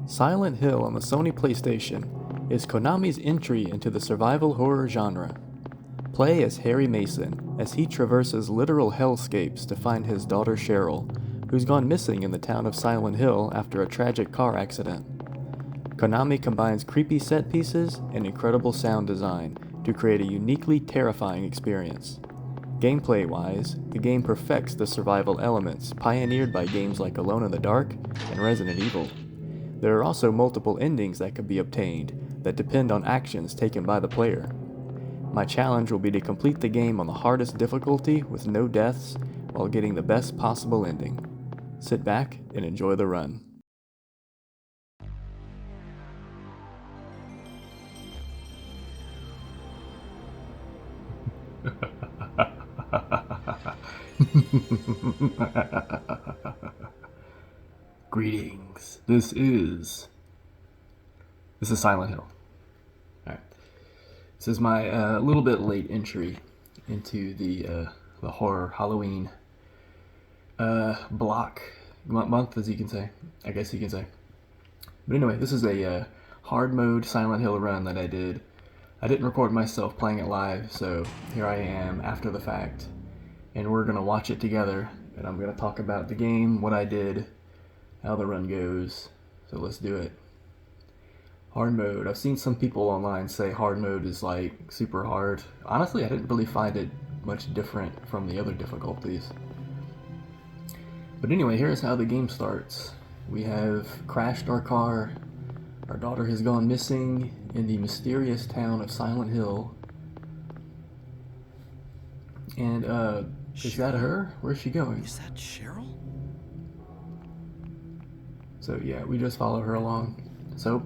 Silent Hill on the Sony PlayStation is Konami's entry into the survival horror genre. Play as Harry Mason as he traverses literal hellscapes to find his daughter Cheryl, who's gone missing in the town of Silent Hill after a tragic car accident. Konami combines creepy set pieces and incredible sound design to create a uniquely terrifying experience. Gameplay-wise, the game perfects the survival elements pioneered by games like Alone in the Dark and Resident Evil. There are also multiple endings that can be obtained that depend on actions taken by the player. My challenge will be to complete the game on the hardest difficulty with no deaths while getting the best possible ending. Sit back and enjoy the run. Greetings. This is Silent Hill. Alright. This is my little bit late entry into the horror Halloween month, as you can say. I guess you can say. But anyway, this is a hard mode Silent Hill run that I did. I didn't record myself playing it live, so here I am after the fact. And we're going to watch it together, and I'm going to talk about the game, what I did, how the run goes. So let's do it. Hard mode. I've seen some people online say hard mode is like super hard. Honestly, I didn't really find it much different from the other difficulties. But anyway, here's how the game starts. We have crashed our car. Our daughter has gone missing in the mysterious town of Silent Hill. And, is that her? Where's she going? Is that Cheryl? So yeah, we just follow her along. So,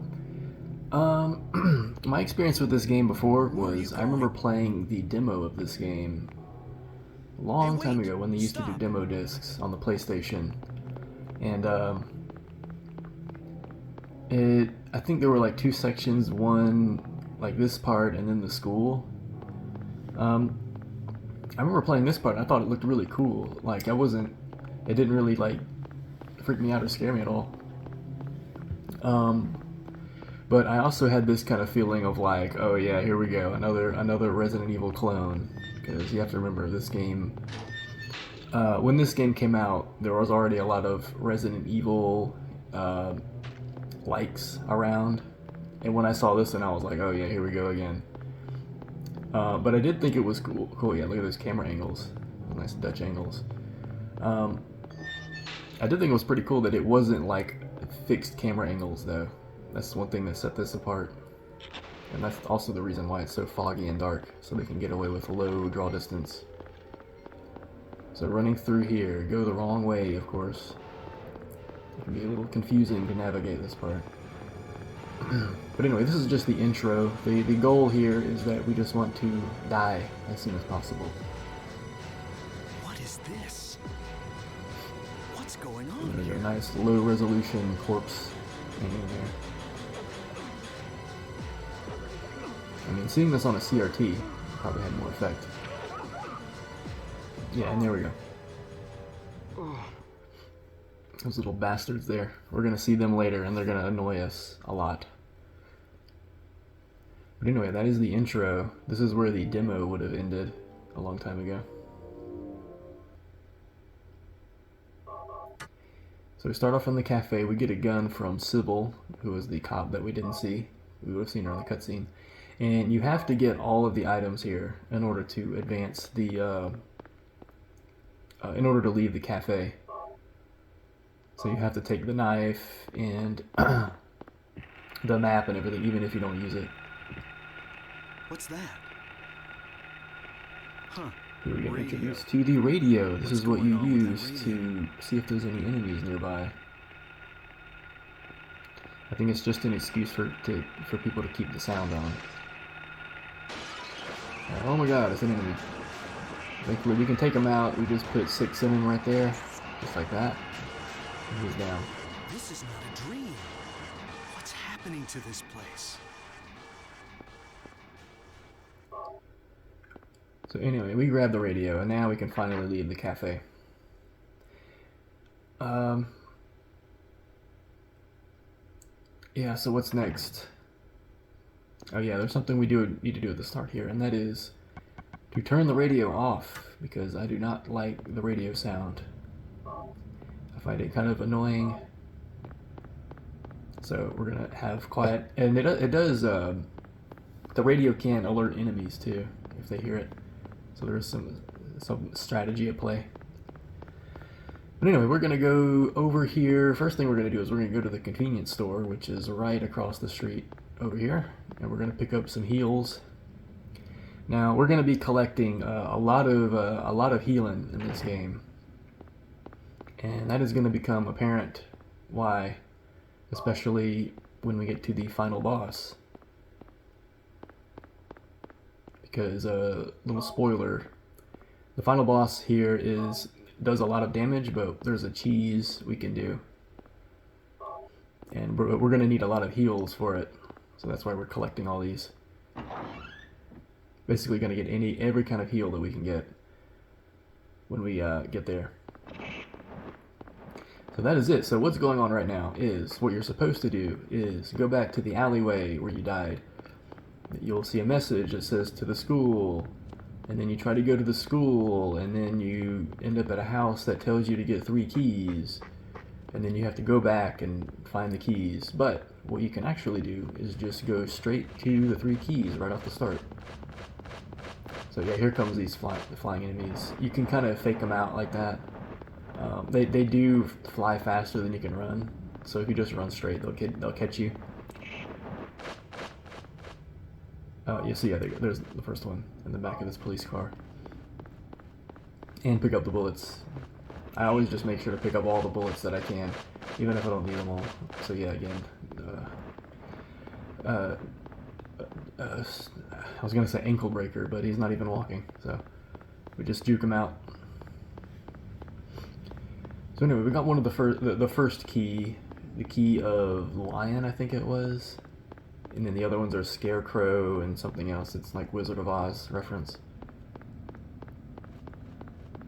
my experience with this game before was, I remember playing the demo of this game a long time ago when they used to do demo discs on the PlayStation. And, I think there were like two sections, one like this part and then the school. I remember playing this part and I thought it looked really cool. Like it didn't really like freak me out or scare me at all. But I also had this kind of feeling of like, oh yeah, here we go, another Resident Evil clone. Because you have to remember, this game, when this game came out, there was already a lot of Resident Evil likes around, and when I saw this one, I was like, oh yeah, here we go again. But I did think it was cool. Yeah, look at those camera angles, nice Dutch angles. I did think it was pretty cool that it wasn't like fixed camera angles though. That's one thing that set this apart. And that's also the reason why it's so foggy and dark, so they can get away with low draw distance. So running through here, go the wrong way, of course. It can be a little confusing to navigate this part. But anyway, this is just the intro. The goal here is that we just want to die as soon as possible. What is this? What's going on There's here? a nice low resolution corpse hanging there. I mean, seeing this on a CRT probably had more effect. Yeah, and there we go. Those little bastards there. We're gonna see them later, and they're gonna annoy us a lot. But anyway, that is the intro. This is where the demo would have ended a long time ago. So we start off in the cafe. We get a gun from Sybil, who was the cop that we didn't see. We would have seen her in the cutscene. And you have to get all of the items here in order to advance the, in order to leave the cafe. So you have to take the knife and the map and everything, even if you don't use it. What's that? Huh. Here we get Radio. introduced to the radio. This What's is what going you on with that use radio? to see if there's any enemies nearby. I think it's just an excuse for people to keep the sound on. Oh my god, it's an enemy. Thankfully we can take him out. We just put 6 in him right there, just like that. And he's down. This is not a dream. What's happening to this place? So anyway, we grab the radio, and now we can finally leave the cafe. Yeah, so what's next? Oh yeah, there's something we need to do at the start here, and that is to turn the radio off, because I do not like the radio sound. I find it kind of annoying. So we're gonna have quiet, and it does. The radio can alert enemies too if they hear it. So there is some strategy at play. But anyway, we're gonna go over here. First thing we're gonna do is we're gonna go to the convenience store, which is right across the street over here, and we're gonna pick up some heals. Now we're gonna be collecting a lot of healing in this game, and that is gonna become apparent why, especially when we get to the final boss. Because little spoiler, the final boss here does a lot of damage, but there's a cheese we can do, and we're gonna need a lot of heals for it, so that's why we're collecting all these. Basically gonna get every kind of heal that we can get when we get there. So that is it. So what's going on right now is what you're supposed to do is go back to the alleyway where you died. You'll see a message that says to the school, and then you try to go to the school, and then you end up at a house that tells you to get 3 keys, and then you have to go back and find the keys. But what you can actually do is just go straight to the 3 keys right off the start. So yeah, here comes these flying enemies. You can kind of fake them out like that. They do fly faster than you can run, so if you just run straight, they'll catch you. You see, yeah, there's the first one in the back of this police car. And pick up the bullets. I always just make sure to pick up all the bullets that I can, even if I don't need them all. So yeah, again, I was gonna say ankle breaker, but he's not even walking, so we just juke him out. So anyway, we got one of the first key, the key of lion, I think it was. And then the other ones are Scarecrow and something else. It's like Wizard of Oz reference.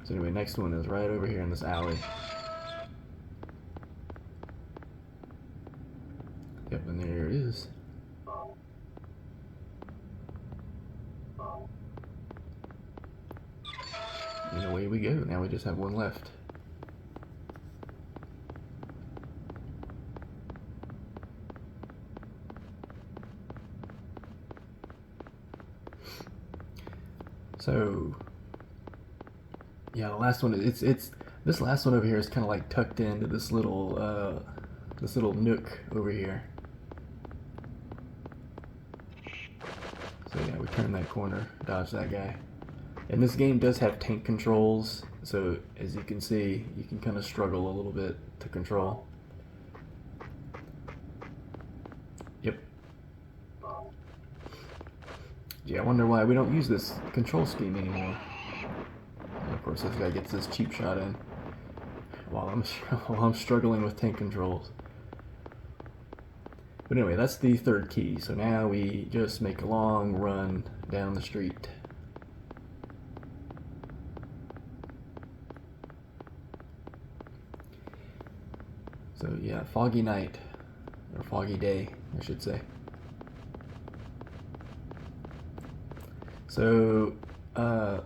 So anyway, next one is right over here in this alley. Yep, and there it is. And away we go. Now we just have one left. So, yeah, the last one, this last one over here is kind of like tucked into this little nook over here. So yeah, we turn that corner, dodge that guy. And this game does have tank controls, so as you can see, you can kind of struggle a little bit to control. Yep. Yeah, I wonder why we don't use this control scheme anymore. And of course, this guy gets this cheap shot in while I'm struggling with tank controls. But anyway, that's the third key. So now we just make a long run down the street. So yeah, foggy night, or foggy day, I should say. So, the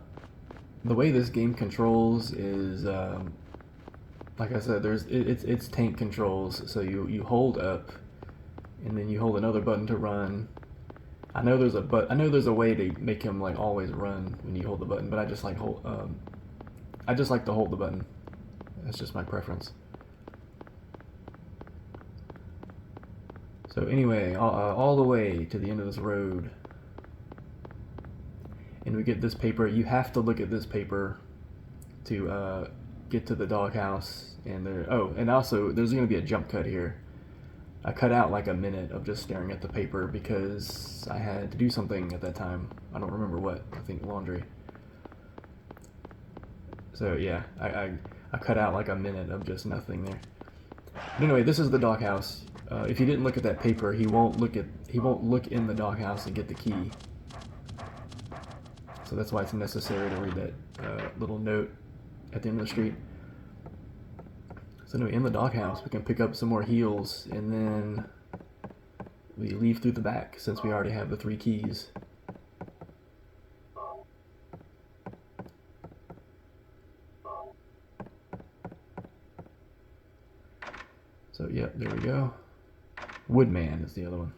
way this game controls is, like I said, it's tank controls. So you hold up, and then you hold another button to run. I know there's a way to make him like always run when you hold the button, but I just like to hold the button. That's just my preference. So anyway, all the way to the end of this road. And we get this paper. You have to look at this paper to get to the doghouse. And and also there's going to be a jump cut here. I cut out like a minute of just staring at the paper because I had to do something at that time. I don't remember what. I think laundry. So yeah, I cut out like a minute of just nothing there. But anyway, this is the doghouse. If you didn't look at that paper, he won't look in the doghouse and get the key. So that's why it's necessary to read that little note at the end of the street. So anyway, in the doghouse, we can pick up some more heals, and then we leave through the back since we already have the 3 keys. So, yeah, there we go. Woodman is the other one.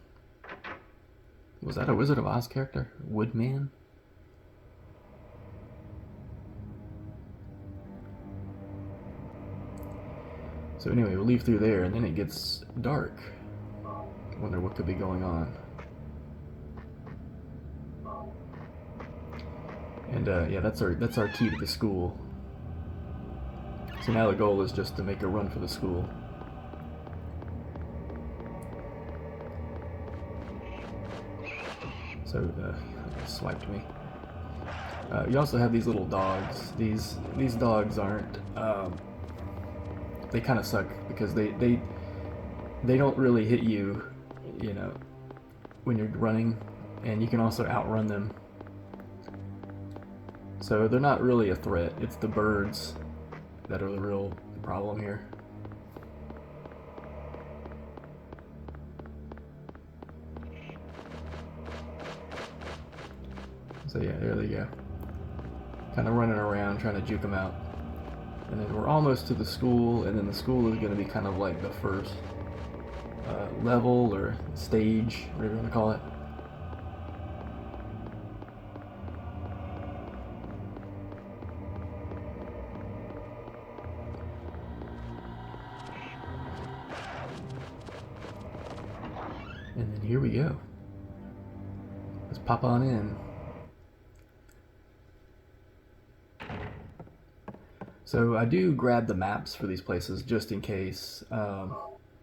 Was that a Wizard of Oz character? Woodman? So anyway, we'll leave through there, and then it gets dark. Wonder what could be going on. And yeah, that's our key to the school. So now the goal is just to make a run for the school. So swiped me. You also have these little dogs. These dogs aren't. They kind of suck because they don't really hit you, you know, when you're running, and you can also outrun them. So they're not really a threat. It's the birds that are the real problem here. So yeah, there they go. Kind of running around trying to juke them out. And then we're almost to the school, and then the school is going to be kind of like the first level or stage, whatever you want to call it. And then here we go. Let's pop on in. So I do grab the maps for these places just in case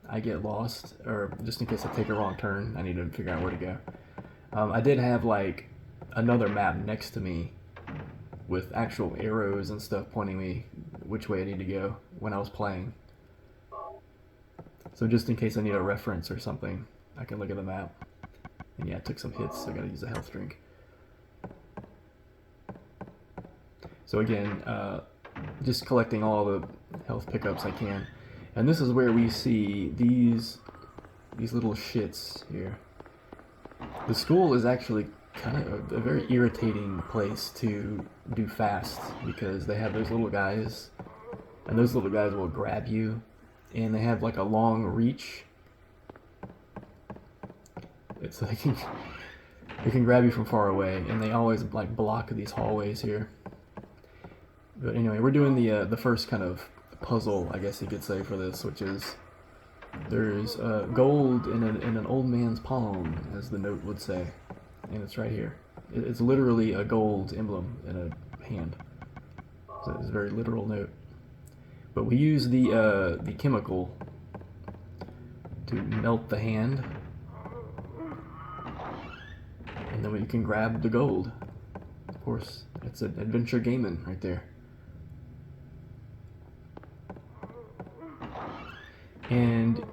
I get lost, or just in case I take a wrong turn. I need to figure out where to go. I did have like another map next to me with actual arrows and stuff pointing me which way I need to go when I was playing. So just in case I need a reference or something, I can look at the map. And yeah, I took some hits, so I gotta use a health drink. So again, just collecting all the health pickups I can. And this is where we see these little shits here. The school is actually kind of a very irritating place to do fast because they have those little guys, and those little guys will grab you, and they have like a long reach. It's like they can grab you from far away, and they always like block these hallways here. But anyway, we're doing the first kind of puzzle, I guess you could say, for this, which is there's gold in an old man's palm, as the note would say, and it's right here. It's literally a gold emblem in a hand, so it's a very literal note. But we use the chemical to melt the hand, and then we can grab the gold. Of course, it's an adventure gaming right there. And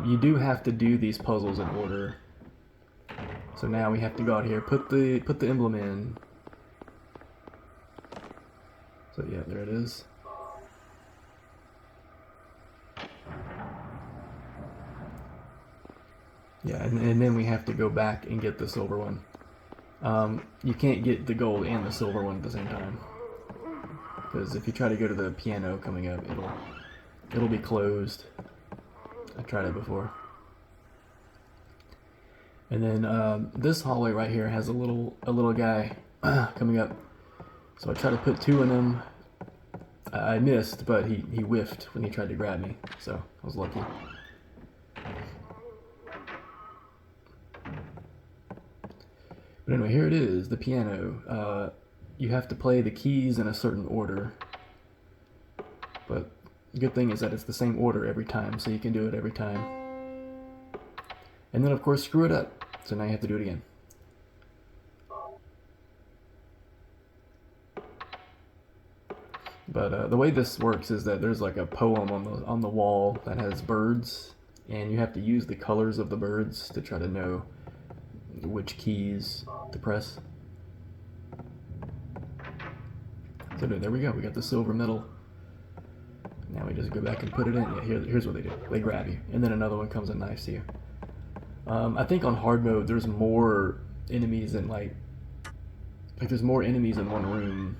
you do have to do these puzzles in order. So now we have to go out here, put the emblem in. So yeah, there it is. Yeah, and then we have to go back and get the silver one. You can't get the gold and the silver one at the same time, because if you try to go to the piano coming up, it'll be closed. I tried it before. And then this hallway right here has a little guy coming up. So I tried to put 2 in him. I missed, but he whiffed when he tried to grab me, so I was lucky. But anyway, here it is, the piano. You have to play the keys in a certain order, but the good thing is that it's the same order every time, so you can do it every time. And then of course screw it up, so now you have to do it again. But the way this works is that there's like a poem on the wall that has birds, and you have to use the colors of the birds to try to know which keys to press. So there we go, we got the silver medal. Now we just go back and put it in. Yeah, here's what they do. They grab you, and then another one comes and knifes you. I think on hard mode there's more enemies in like there's more enemies in one room.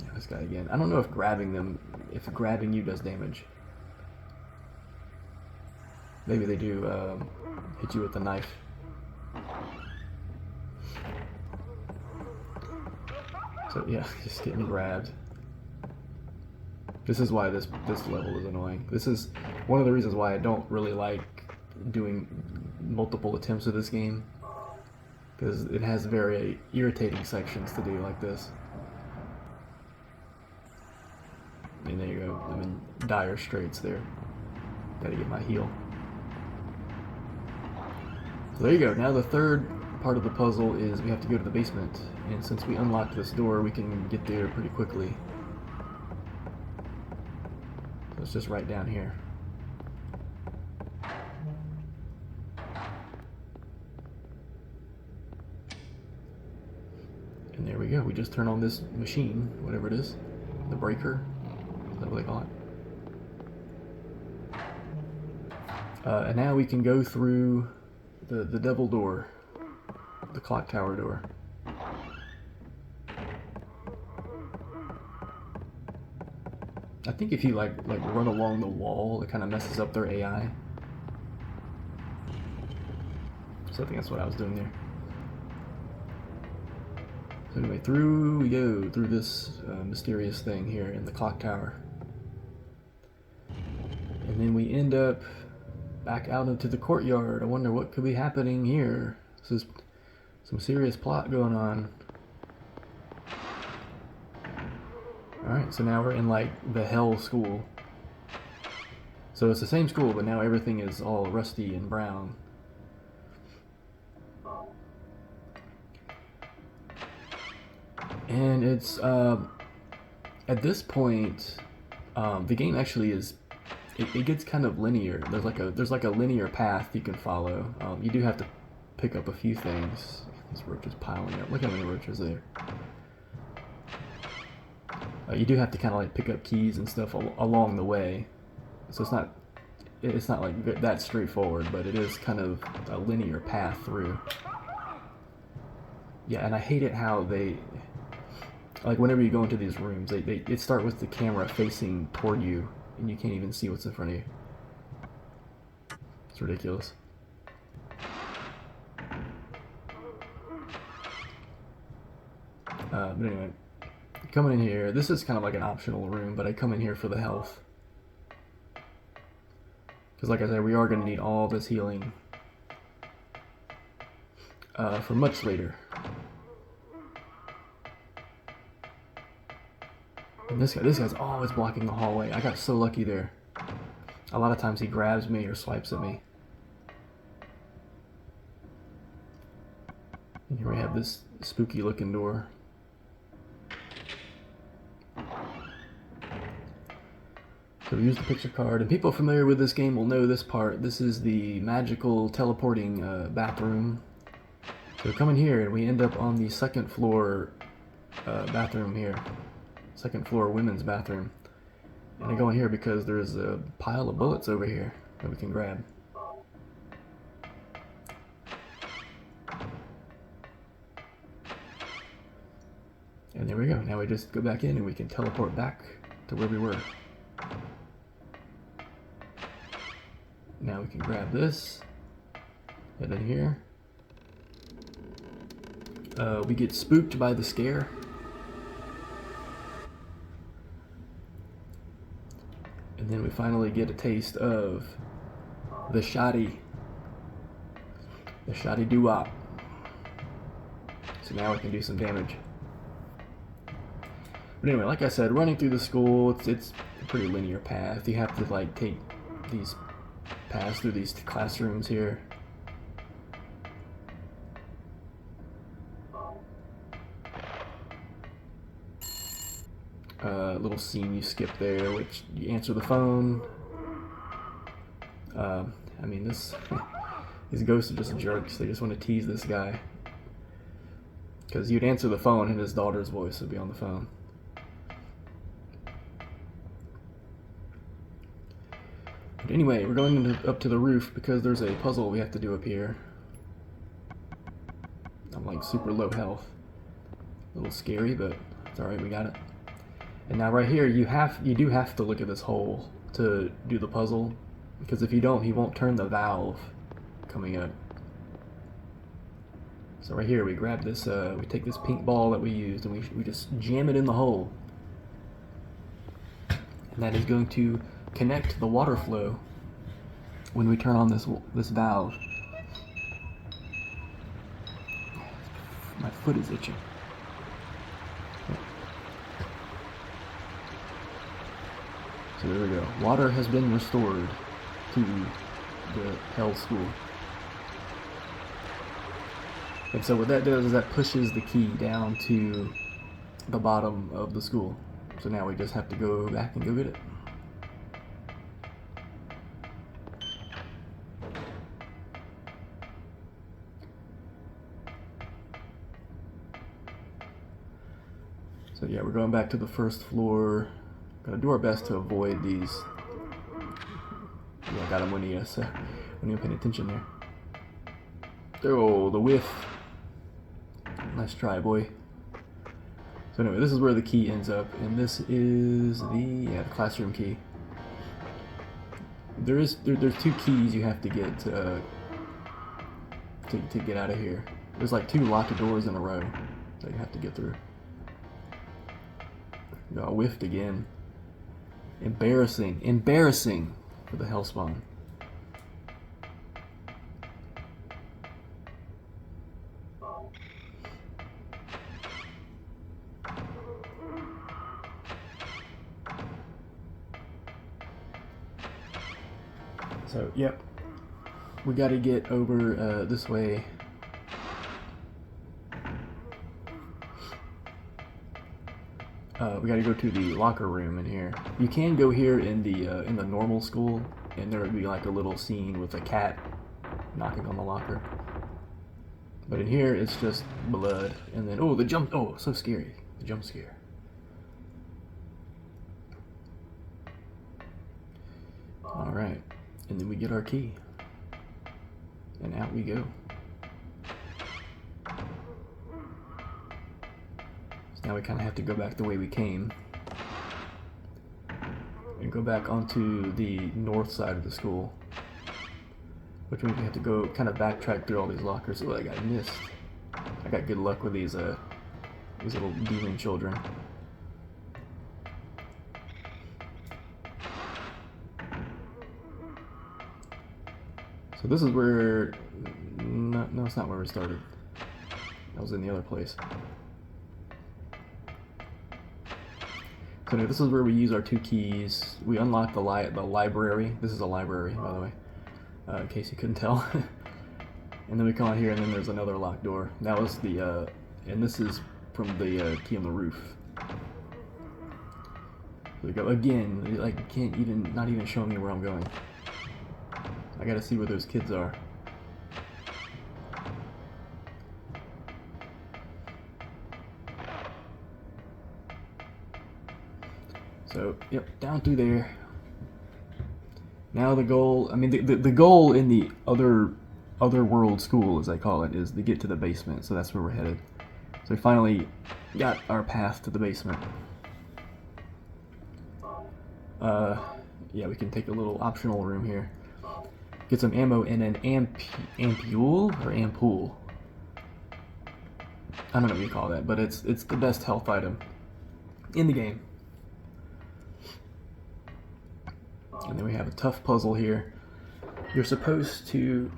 Yeah, this guy again. I don't know if grabbing you does damage. Maybe they do hit you with the knife. So yeah, just getting grabbed. This is why this level is annoying. This is one of the reasons why I don't really like doing multiple attempts of this game, because it has very irritating sections to do like this. And there you go. I'm in dire straits there. Gotta get my heal. So there you go. Now the third part of the puzzle is we have to go to the basement, and since we unlocked this door, we can get there pretty quickly. So it's just right down here. And there we go. We just turn on this machine, whatever it is, the breaker. Is that what they call it? And now we can go through the devil door, the clock tower door. I think if you like run along the wall, it kind of messes up their AI. So I think that's what I was doing there. So anyway, through we go, through this mysterious thing here in the clock tower. And then we end up back out into the courtyard. I wonder what could be happening here. This is some serious plot going on. Alright, so now we're in like the hell school. So it's the same school, but now everything is all rusty and brown. And it's at this point the game actually is it gets kind of linear. There's like a linear path you can follow. You do have to pick up a few things. These roaches piling up. Look how many roaches there. You do have to kind of like pick up keys and stuff along the way. So it's not like that straightforward, but it is kind of a linear path through. Yeah, and I hate it how they, like whenever you go into these rooms, they start with the camera facing toward you, and you can't even see what's in front of you. It's ridiculous. But anyway, coming in here, this is kind of like an optional room, but I come in here for the health. Because like I said, we are going to need all this healing for much later. And this guy's always blocking the hallway. I got so lucky there. A lot of times he grabs me or swipes at me. And here we have this spooky looking door. So we use the picture card, and people familiar with this game will know this part. This is the magical teleporting bathroom. So we come in here and we end up on the second floor bathroom here. Second floor women's bathroom. And I go in here because there's a pile of bullets over here that we can grab. And there we go. Now we just go back in and we can teleport back to where we were. Now we can grab this, head in here. We get spooked by the scare. And then we finally get a taste of the shoddy doo-wop. So now we can do some damage. But anyway, like I said, running through the school, it's a pretty linear path. You have to like pass through these classrooms here. Little scene you skip there, which you answer the phone. I mean, these ghosts are just jerks. They just want to tease this guy. Because you'd answer the phone and his daughter's voice would be on the phone. But Anyway, we're going up to the roof because there's a puzzle we have to do up here. I'm like super low health. A little scary, but it's alright, we got it. And now right here, you do have to look at this hole to do the puzzle, because if you don't, he won't turn the valve coming up. So right here, we grab this, we take this pink ball that we used, and we just jam it in the hole. And that is going to connect the water flow when we turn on this valve. My foot is itching. So there we go. Water has been restored to the Hell School. And so what that does is that pushes the key down to the bottom of the school. So now we just have to go back and go get it. So yeah, we're going back to the first floor. Gotta do our best to avoid these. Yeah, got him when he was paying attention there. Oh, the whiff. Nice try, boy. So anyway, this is where the key ends up, and this is the classroom key. There's two keys you have to get to get out of here. There's like 2 locked doors in a row that you have to get through. Got whiffed again. Embarrassing for the Hellspawn. So, yep, we got to get over this way. We got to go to the locker room in here. You can go here in the normal school, and there would be like a little scene with a cat knocking on the locker. But in here, it's just blood, and then oh, the jump! Oh, so scary! The jump scare. All right, and then we get our key, and out we go. Now we kind of have to go back the way we came and go back onto the north side of the school, which means we have to go kind of backtrack through all these lockers. Oh, I got missed. I got good luck with these little demon children. So this is where no, it's not where we started. That was in the other place. So now this is where we use our 2 keys. We unlock the library. This is a library, by the way, in case you couldn't tell. And then we come out here, and then there's another locked door. That was the, and this is from the key on the roof. So we go again. Like, not even showing me where I'm going. I gotta see where those kids are. So, yep, down through there. Now the goal, I mean, the goal in the other world school, as I call it, is to get to the basement. So that's where we're headed. So we finally got our path to the basement. Yeah, we can take a little optional room here. Get some ammo and an ampule or ampoule. I don't know what you call that, but it's the best health item in the game. And then we have a tough puzzle here. You're supposed to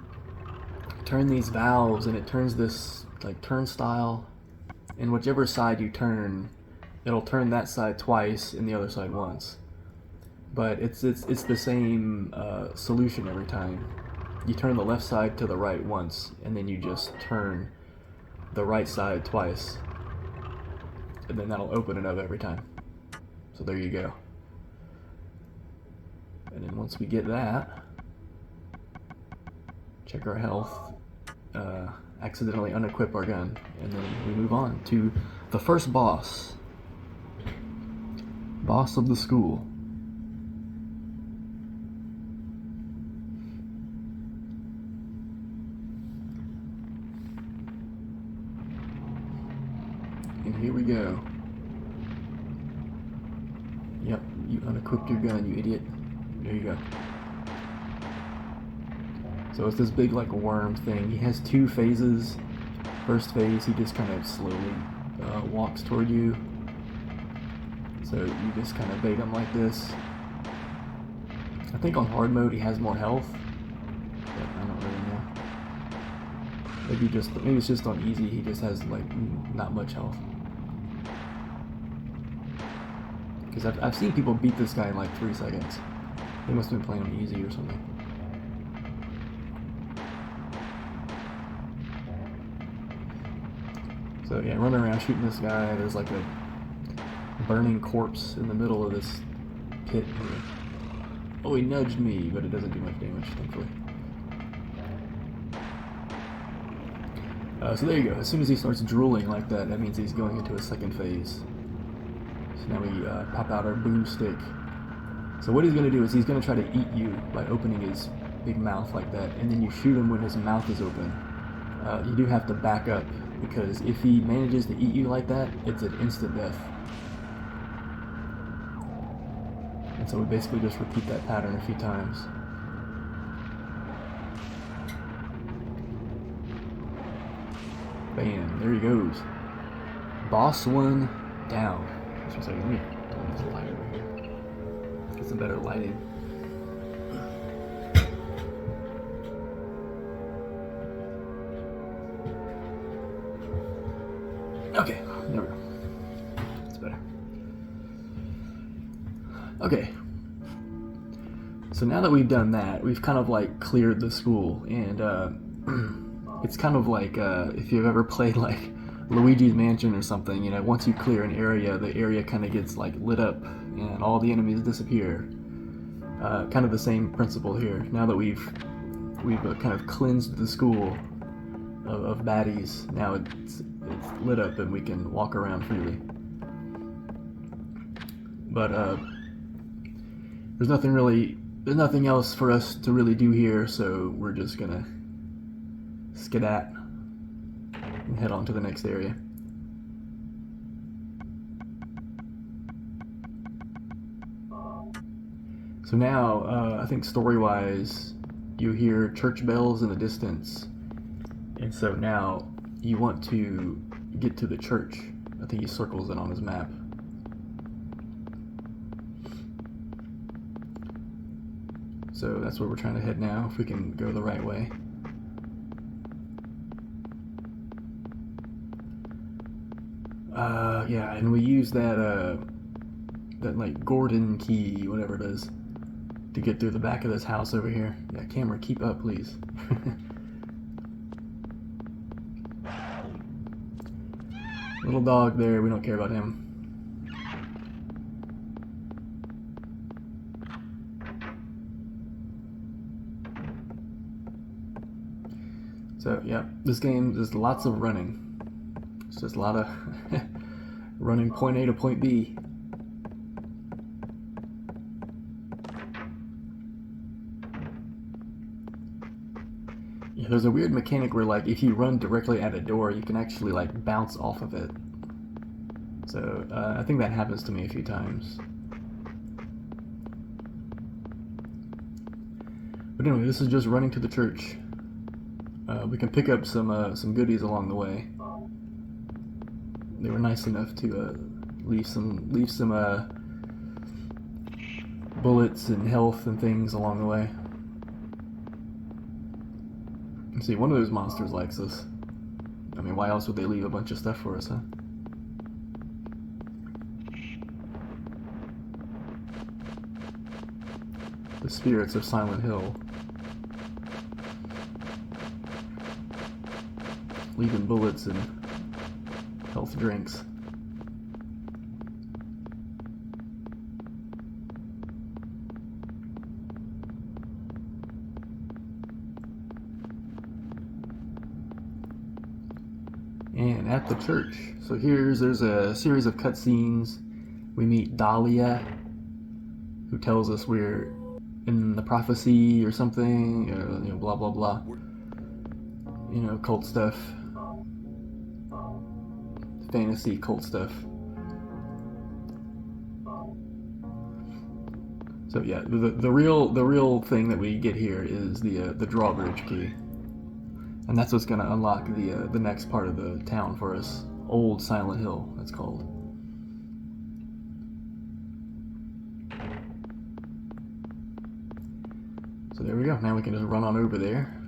turn these valves, and it turns this like turnstile, and whichever side you turn, it'll turn that side twice and the other side once. But it's the same solution every time. You turn the left side to the right once, and then you just turn the right side twice, and then that'll open it up every time. So there you go. And then once we get that, check our health, accidentally unequip our gun, and then we move on to the first boss. Boss of the school. here we go. Yep, you unequipped your gun, you idiot. There you go. So it's this big, like, worm thing. He has 2 phases. First phase, he just kind of slowly walks toward you. So you just kind of bait him like this. I think on hard mode he has more health, but I don't really know. Maybe it's just on easy he just has like not much health. Because I've seen people beat this guy in like 3 seconds. They must have been playing on easy or something. So yeah, running around shooting this guy. There's like a burning corpse in the middle of this pit here. Oh, he nudged me, but it doesn't do much damage, thankfully. So there you go. As soon as he starts drooling like that, that means he's going into a second phase. So now we pop out our boomstick. So what he's going to do is he's going to try to eat you by opening his big mouth like that, and then you shoot him when his mouth is open. You do have to back up, because if he manages to eat you like that, it's an instant death. And so we basically just repeat that pattern a few times. Bam, there he goes. Boss 1 down. Just a second, let me turn this light over here. Get some better lighting. Okay, there we go. That's better. Okay. So now that we've done that, we've kind of like cleared the school, and it's kind of like if you've ever played like Luigi's Mansion or something, you know, once you clear an area, the area kind of gets like lit up and all the enemies disappear. Kind of the same principle here. Now that we've kind of cleansed the school of baddies, now it's lit up and we can walk around freely. But there's nothing else for us to really do here, so we're just gonna skedat and head on to the next area. So now, I think story-wise, you hear church bells in the distance, and so now you want to get to the church. I think he circles it on his map. So that's where we're trying to head now, if we can go the right way. Yeah, and we use that like Gordon key, whatever it is, to get through the back of this house over here. Yeah, camera, keep up, please. Little dog there, we don't care about him. So, yeah, this game, there's lots of running. It's just a lot of running point A to point B. Yeah, there's a weird mechanic where, like, if you run directly at a door, you can actually, like, bounce off of it. So, I think that happens to me a few times. But anyway, this is just running to the church. We can pick up some goodies along the way. They were nice enough to leave some bullets and health and things along the way. Let's see, one of those monsters likes us. I mean, why else would they leave a bunch of stuff for us, huh? The spirits of Silent Hill. Leaving bullets and health drinks. And at the church. So there's a series of cutscenes. We meet Dahlia, who tells us we're in the prophecy or something, you know, blah blah blah. You know, cult stuff. fantasy cult stuff. So yeah, the real thing that we get here is the drawbridge key, and that's what's gonna unlock the next part of the town for us. Old Silent Hill, that's called. So there we go. Now we can just run on over there.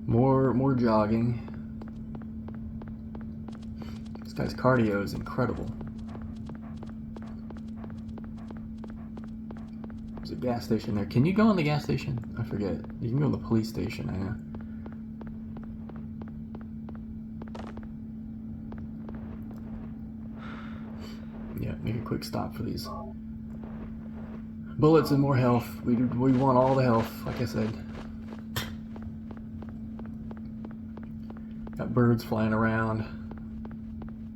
More jogging. This guy's cardio is incredible. There's a gas station there. Can you go in the gas station? I forget. You can go in the police station, I know. Yeah, make a quick stop for these bullets and more health. We want all the health, like I said. Got birds flying around.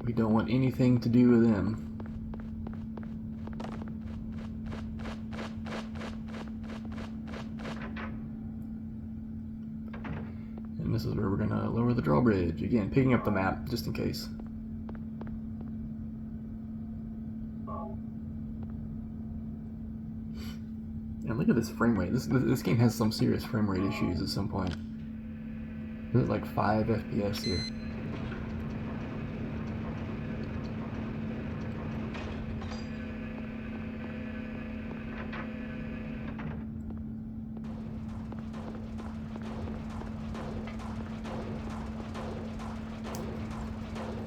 We don't want anything to do with them. And this is where we're gonna lower the drawbridge. Again, picking up the map, just in case. And look at this frame rate. This game has some serious frame rate issues at some point. Is it like 5 FPS here?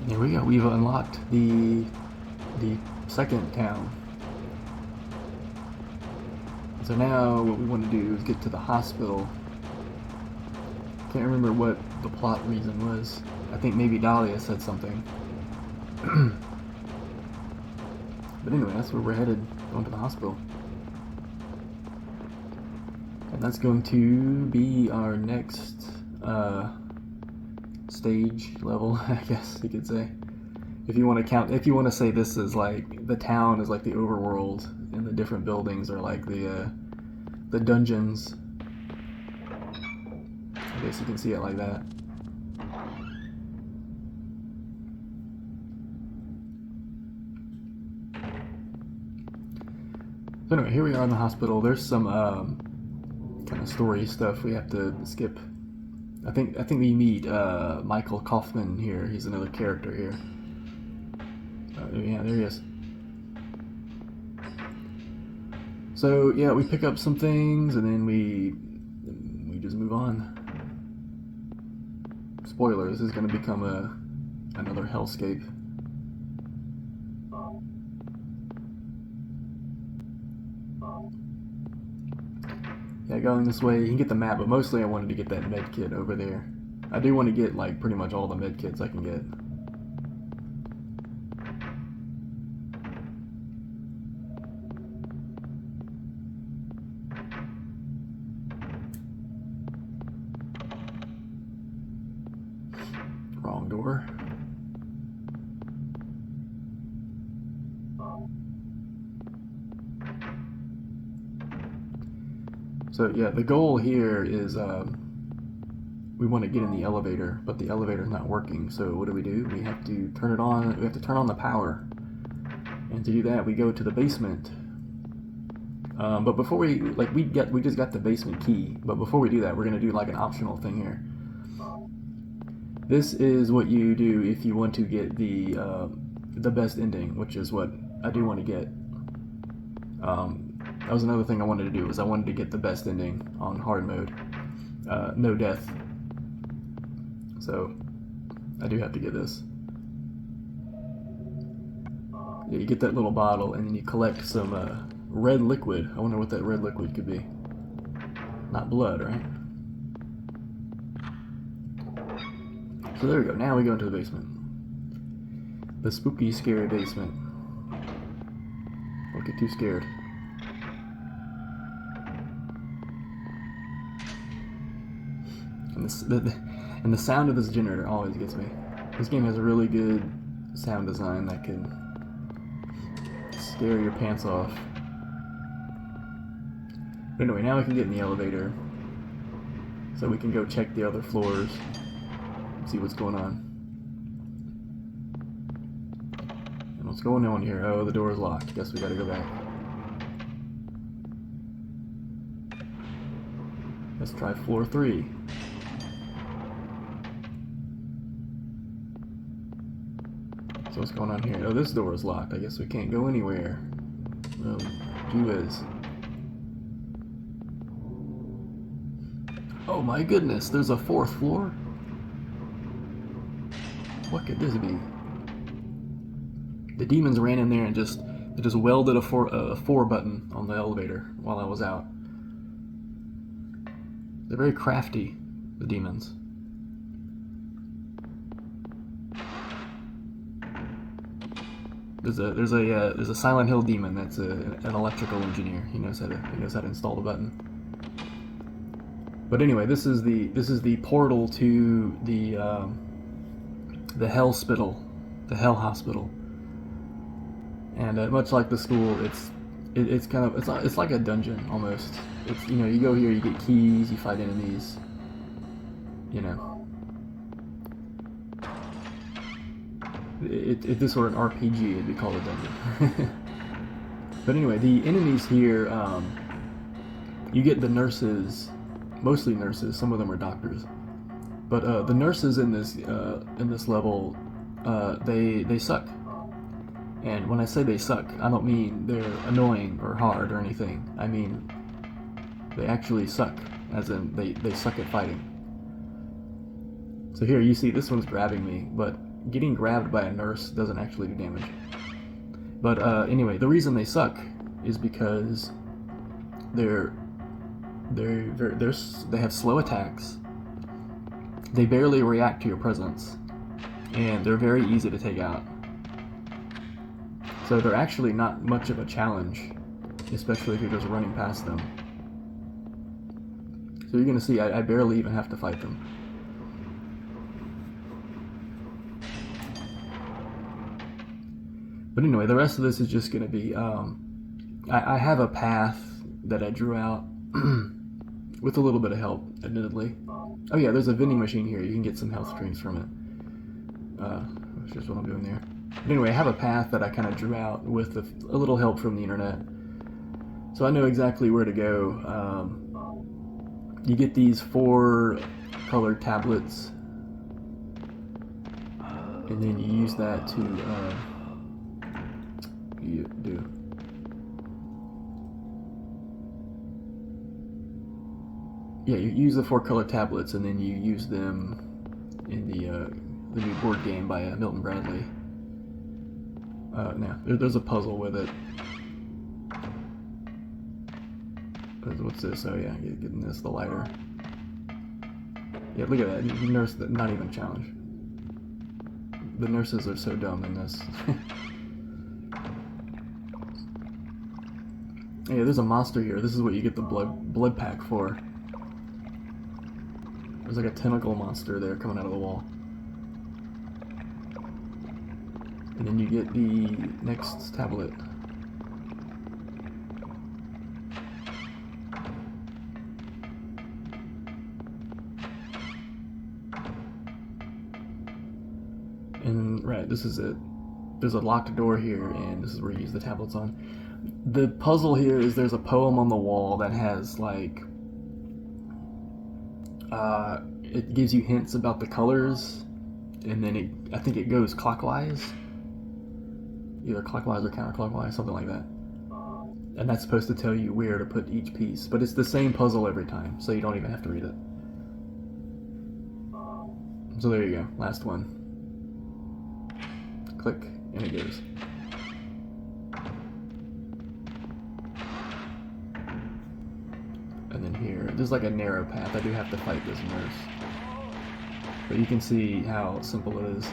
There we go. We've unlocked the second town. So now what we want to do is get to the hospital. Can't remember what the plot reason was. I think maybe Dahlia said something. But anyway, that's where we're headed, going to the hospital. And that's going to be our next stage level, I guess you could say. If you want to say this is like, the town is like the overworld, and the different buildings are like the dungeons. I guess you can see it like that. So anyway, here we are in the hospital. There's some kind of story stuff we have to skip. I think we meet Michael Kaufman here. He's another character here. Yeah, there he is. So yeah, we pick up some things and then we just move on. Spoiler: this is going to become another hellscape. Yeah, going this way, you can get the map, but mostly I wanted to get that med kit over there. I do want to get like pretty much all the med kits I can get. Wrong door. So yeah, the goal here is we want to get in the elevator, but the elevator's not working. So what do? We have to turn it on. We have to turn on the power, and to do that, we go to the basement. But before we just got the basement key. But before we do that, we're gonna do like an optional thing here. This is what you do if you want to get the best ending, which is what I do want to get. That was another thing I wanted to do, was I wanted to get the best ending on hard mode. No death. So, I do have to get this. Yeah, you get that little bottle, and then you collect some red liquid. I wonder what that red liquid could be. Not blood, right? So there we go. Now we go into the basement. The spooky, scary basement. Don't get too scared. And the sound of this generator always gets me. This game has a really good sound design that can scare your pants off. But anyway, now we can get in the elevator, so we can go check the other floors, see what's going on. What's going on here? Oh, the door is locked. Guess we gotta go back. Let's try floor 3. So what's going on here? Oh, this door is locked. I guess we can't go anywhere. Well, gee whiz. Oh my goodness, there's a 4th floor? What could this be? The demons ran in there and just welded a 4 button on the elevator while I was out. They're very crafty, the demons. There's a Silent Hill demon that's an electrical engineer. He knows how to install the button. But anyway, this is the portal to the Hell Spittle, the Hell Hospital. And much like the school, it's kind of it's like a dungeon almost. It's, you know, you go here, you get keys, you fight enemies. You know. If this were an RPG, it'd be called a dungeon. But anyway, the enemies here, you get the nurses, mostly nurses. Some of them are doctors, but the nurses in this level, they suck. And when I say they suck, I don't mean they're annoying or hard or anything. I mean they actually suck, as in they suck at fighting. So here you see this one's grabbing me, but getting grabbed by a nurse doesn't actually do damage. But anyway, the reason they suck is because they have slow attacks. They barely react to your presence, and they're very easy to take out. So they're actually not much of a challenge, especially if you're just running past them. So you're gonna see I barely even have to fight them. But anyway, the rest of this is just going to be, I have a path that I drew out with a little bit of help, admittedly. Oh yeah, there's a vending machine here. You can get some health drinks from it. That's just what I'm doing there. But anyway, I have a path that I kind of drew out with a little help from the internet. So I know exactly where to go. You get these 4 colored tablets, and then you use that to... you do. Yeah, you use the 4 color tablets, and then you use them in the new board game by Milton Bradley. Now there's a puzzle with it. What's this? Oh yeah, getting this, the lighter. Yeah, look at that. Nurse, not even a challenge. The nurses are so dumb in this. Yeah, there's a monster here. This is what you get the blood pack for. There's like a tentacle monster there coming out of the wall. And then you get the next tablet. And right, this is it. There's a locked door here, and this is where you use the tablets on. The puzzle here is there's a poem on the wall that has like it gives you hints about the colors, and then I think it goes clockwise, either clockwise or counterclockwise, something like that. And that's supposed to tell you where to put each piece, but it's the same puzzle every time, so you don't even have to read it. So there you go, last one. Click, and it goes. And then here, there's like a narrow path. I do have to fight this nurse. But you can see how simple it is.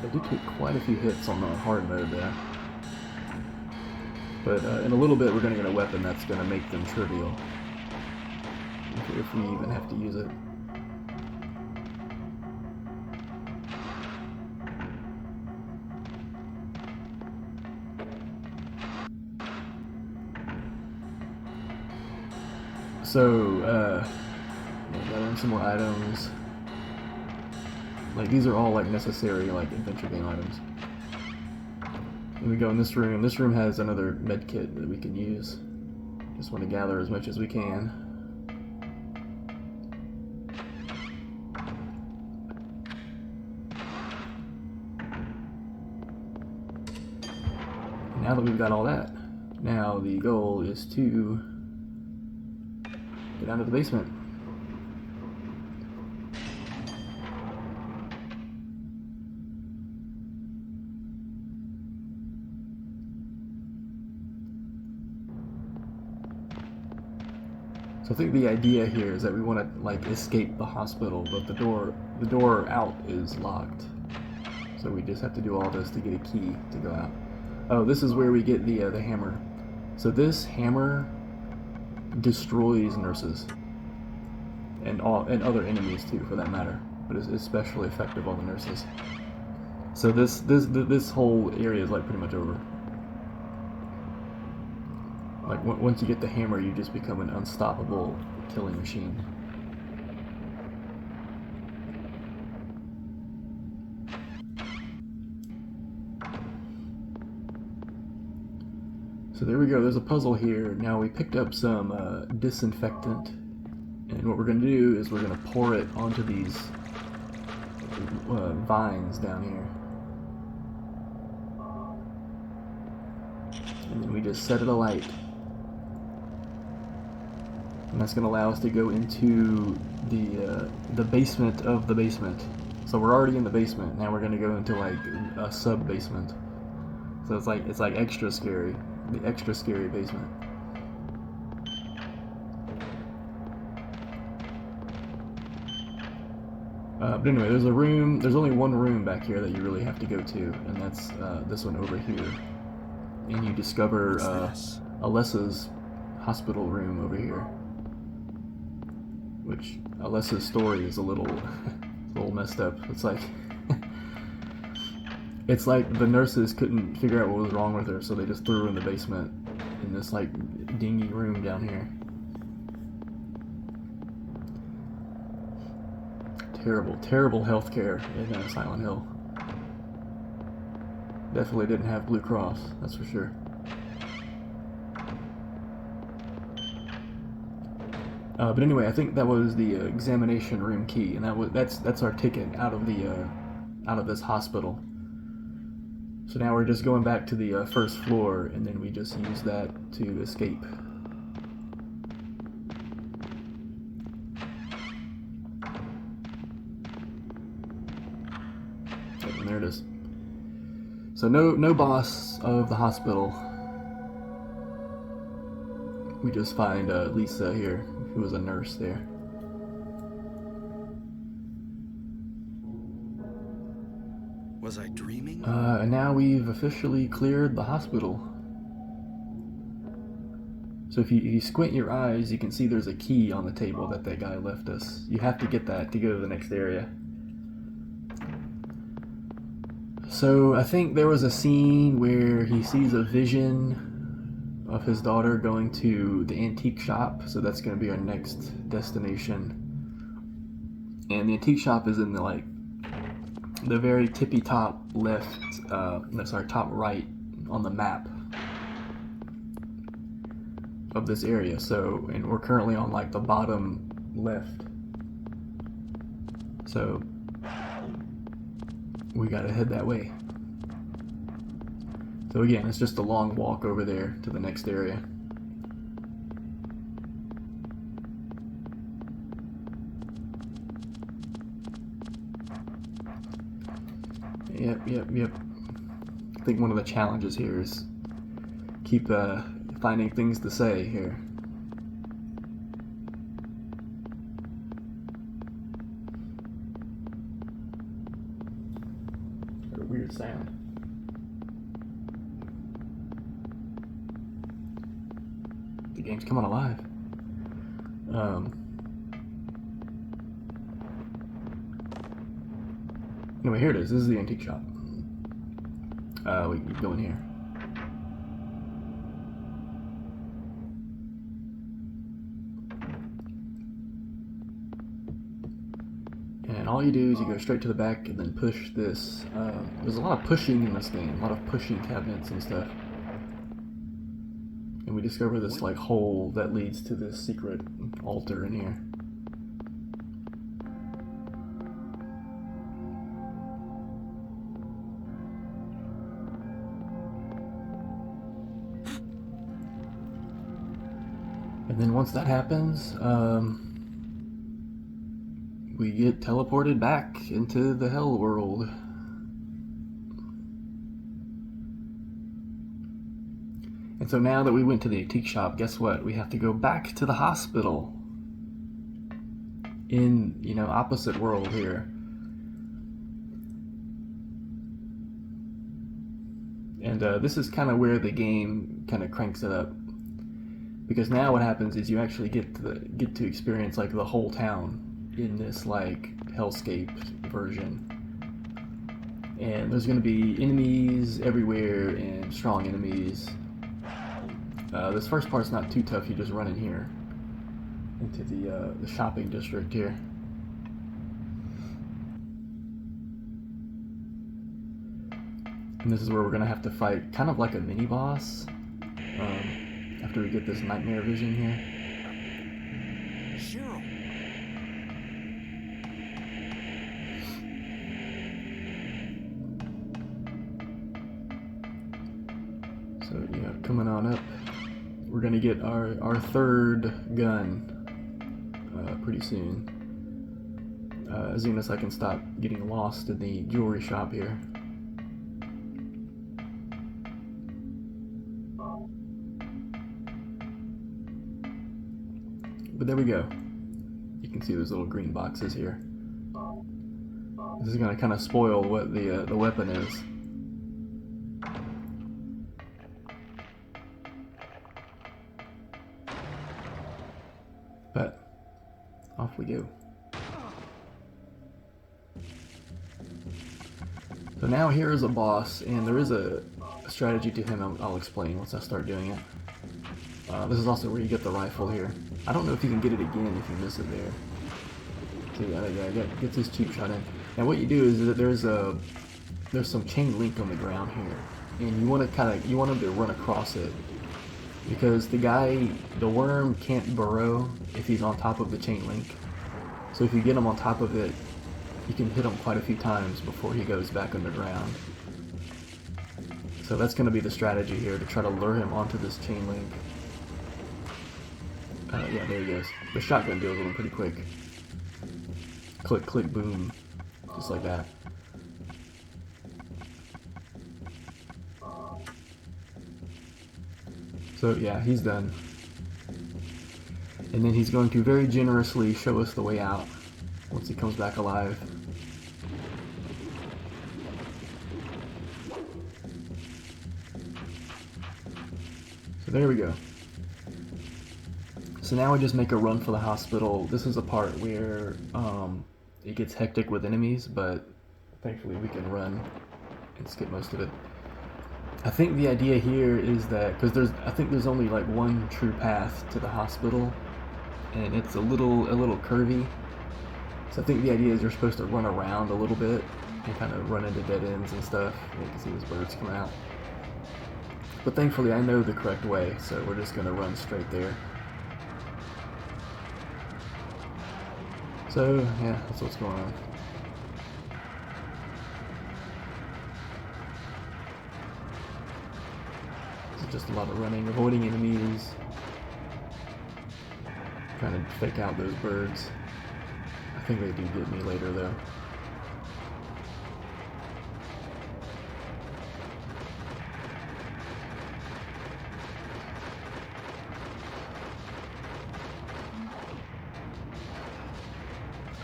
I do take quite a few hits on the hard mode there. But in a little bit we're going to get a weapon that's going to make them trivial. If we even have to use it. So, gathering some more items. Like, these are all, like, necessary, like, adventure game items. And we go in this room. This room has another med kit that we can use. Just want to gather as much as we can. Now that we've got all that, now the goal is to get down to the basement. So I think the idea here is that we want to like escape the hospital, but the door out is locked. So we just have to do all this to get a key to go out. Oh, this is where we get the hammer. So this hammer destroys nurses and other enemies too, for that matter. But it's especially effective on the nurses. So this whole area is like pretty much over. Like, once you get the hammer, you just become an unstoppable killing machine. So there we go, there's a puzzle here. Now we picked up some disinfectant, and what we're going to do is we're going to pour it onto these vines down here. And then we just set it alight. And that's going to allow us to go into the basement of the basement. So we're already in the basement. Now we're going to go into like a sub basement. So it's like extra scary, the extra scary basement. But anyway, there's a room. There's only one room back here that you really have to go to, and that's this one over here. And you discover Alessa's hospital room over here. Which Alessa's story is a little messed up. It's like it's like the nurses couldn't figure out what was wrong with her, so they just threw her in the basement in this like dingy room down here. Terrible healthcare in Silent Hill. Definitely didn't have Blue Cross, that's for sure. But anyway, I think that was the examination room key, and that's our ticket out of this hospital. So now we're just going back to the first floor, and then we just use that to escape. And there it is. So no boss of the hospital. We just find Lisa here, who was a nurse there. Was I dreaming? And now we've officially cleared the hospital. So if you squint your eyes, you can see there's a key on the table that guy left us. You have to get that to go to the next area. So I think there was a scene where he sees a vision of his daughter going to the antique shop, so that's going to be our next destination. And the antique shop is in the very tippy top left, that's our top right on the map of this area. So, and we're currently on like the bottom left. So we gotta head that way. So again, it's just a long walk over there to the next area. Yep. I think one of the challenges here is keep finding things to say here. What a weird sound. The game's coming alive. Anyway, here it is. This is the antique shop. We can go in here. And all you do is you go straight to the back and then push this. There's a lot of pushing in this game, a lot of pushing cabinets and stuff. And we discover this like hole that leads to this secret altar in here. And then once that happens, we get teleported back into the hell world. And so now that we went to the antique shop, guess what? We have to go back to the hospital in, you know, opposite world here. And this is kind of where the game kind of cranks it up. Because now what happens is you actually get to experience like the whole town in this like hellscape version. And there's going to be enemies everywhere and strong enemies. This first part's not too tough. You just run in here into the shopping district here. And this is where we're going to have to fight kind of like a mini boss. After we get this nightmare vision here. Cheryl. So yeah, coming on up, we're gonna get our third gun pretty soon. As soon as I can stop getting lost in the jewelry shop here. But there we go. You can see those little green boxes here. This is going to kind of spoil what the weapon is. But off we go. So now here is a boss, and there is a strategy to him. I'll explain once I start doing it. This is also where you get the rifle here. I don't know if you can get it again if you miss it there. So yeah, get this cheap shot in. Now what you do is that there's some chain link on the ground here, and you want him to run across it, because the worm can't burrow if he's on top of the chain link. So if you get him on top of it, you can hit him quite a few times before he goes back underground. So that's going to be the strategy here, to try to lure him onto this chain link. Yeah, there he goes. The shotgun deals with him pretty quick. Click, click, boom. Just like that. So yeah, he's done. And then he's going to very generously show us the way out once he comes back alive. So there we go. So now we just make a run for the hospital. This is a part where it gets hectic with enemies, but thankfully we can run and skip most of it. I think the idea here is that, because I think there's only like one true path to the hospital, and it's a little curvy. So I think the idea is you're supposed to run around a little bit and kind of run into dead ends and stuff. You can see those birds coming out. But thankfully I know the correct way, so we're just going to run straight there. So, yeah, that's what's going on. It's just a lot of running, avoiding enemies, trying to fake out those birds. I think they do get me later, though.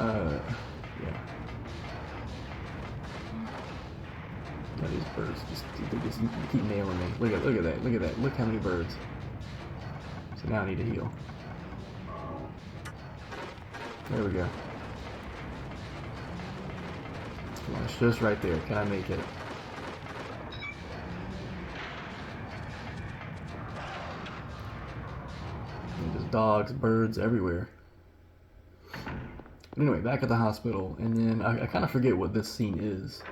Yeah. Yeah, these birds they just keep nailing me. Look at that, look at that. Look how many birds. So now I need to heal. There we go. Come on, it's just right there. Can I make it? And there's dogs, birds everywhere. But anyway, back at the hospital, and then I kind of forget what this scene is.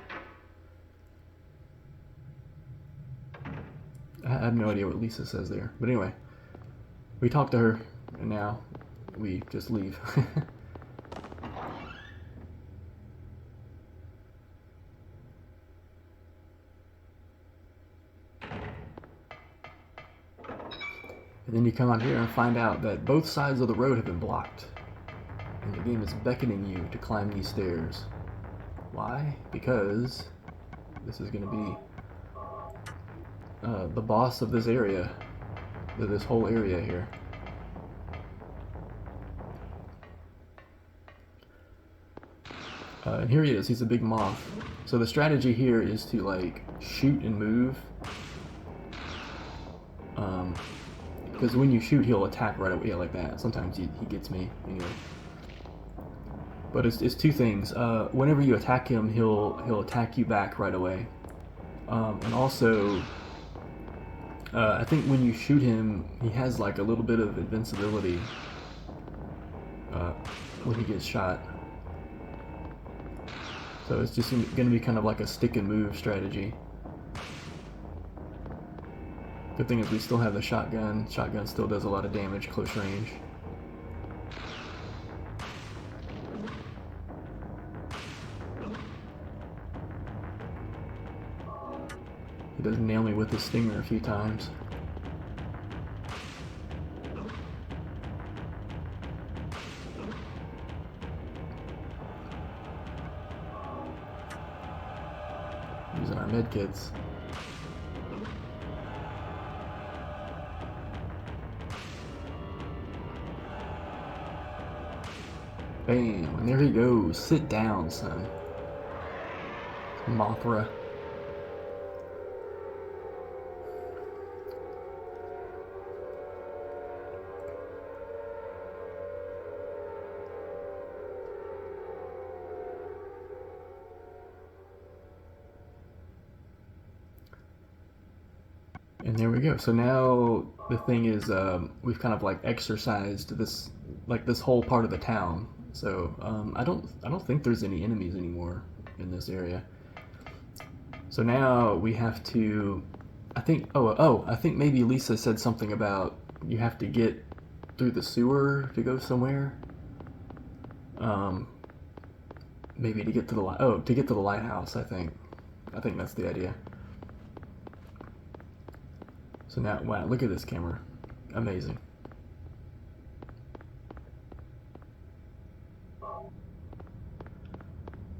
I have no idea what Lisa says there. But anyway, we talk to her, and now we just leave. And then you come out here and find out that both sides of the road have been blocked. And the game is beckoning you to climb these stairs. Why? Because this is going to be the boss of this area, this whole area here. And here he is, he's a big moth. So the strategy here is to like shoot and move. Because when you shoot, he'll attack right away, yeah, like that. Sometimes he gets me, anyway. But it's two things. Whenever you attack him, he'll attack you back right away. And also, I think when you shoot him, he has like a little bit of invincibility when he gets shot. So it's just going to be kind of like a stick and move strategy. Good thing is we still have the shotgun. Shotgun still does a lot of damage close range. He does nail me with his stinger a few times. Using our medkits. Bam, and there he goes. Sit down, son. Mothra. And there we go. So now the thing is, we've kind of like exercised this, like this whole part of the town. So I don't think there's any enemies anymore in this area. So now we have to, I think I think maybe Lisa said something about you have to get through the sewer to go somewhere. Maybe to get to the lighthouse. I think that's the idea. So now, wow, look at this camera. Amazing.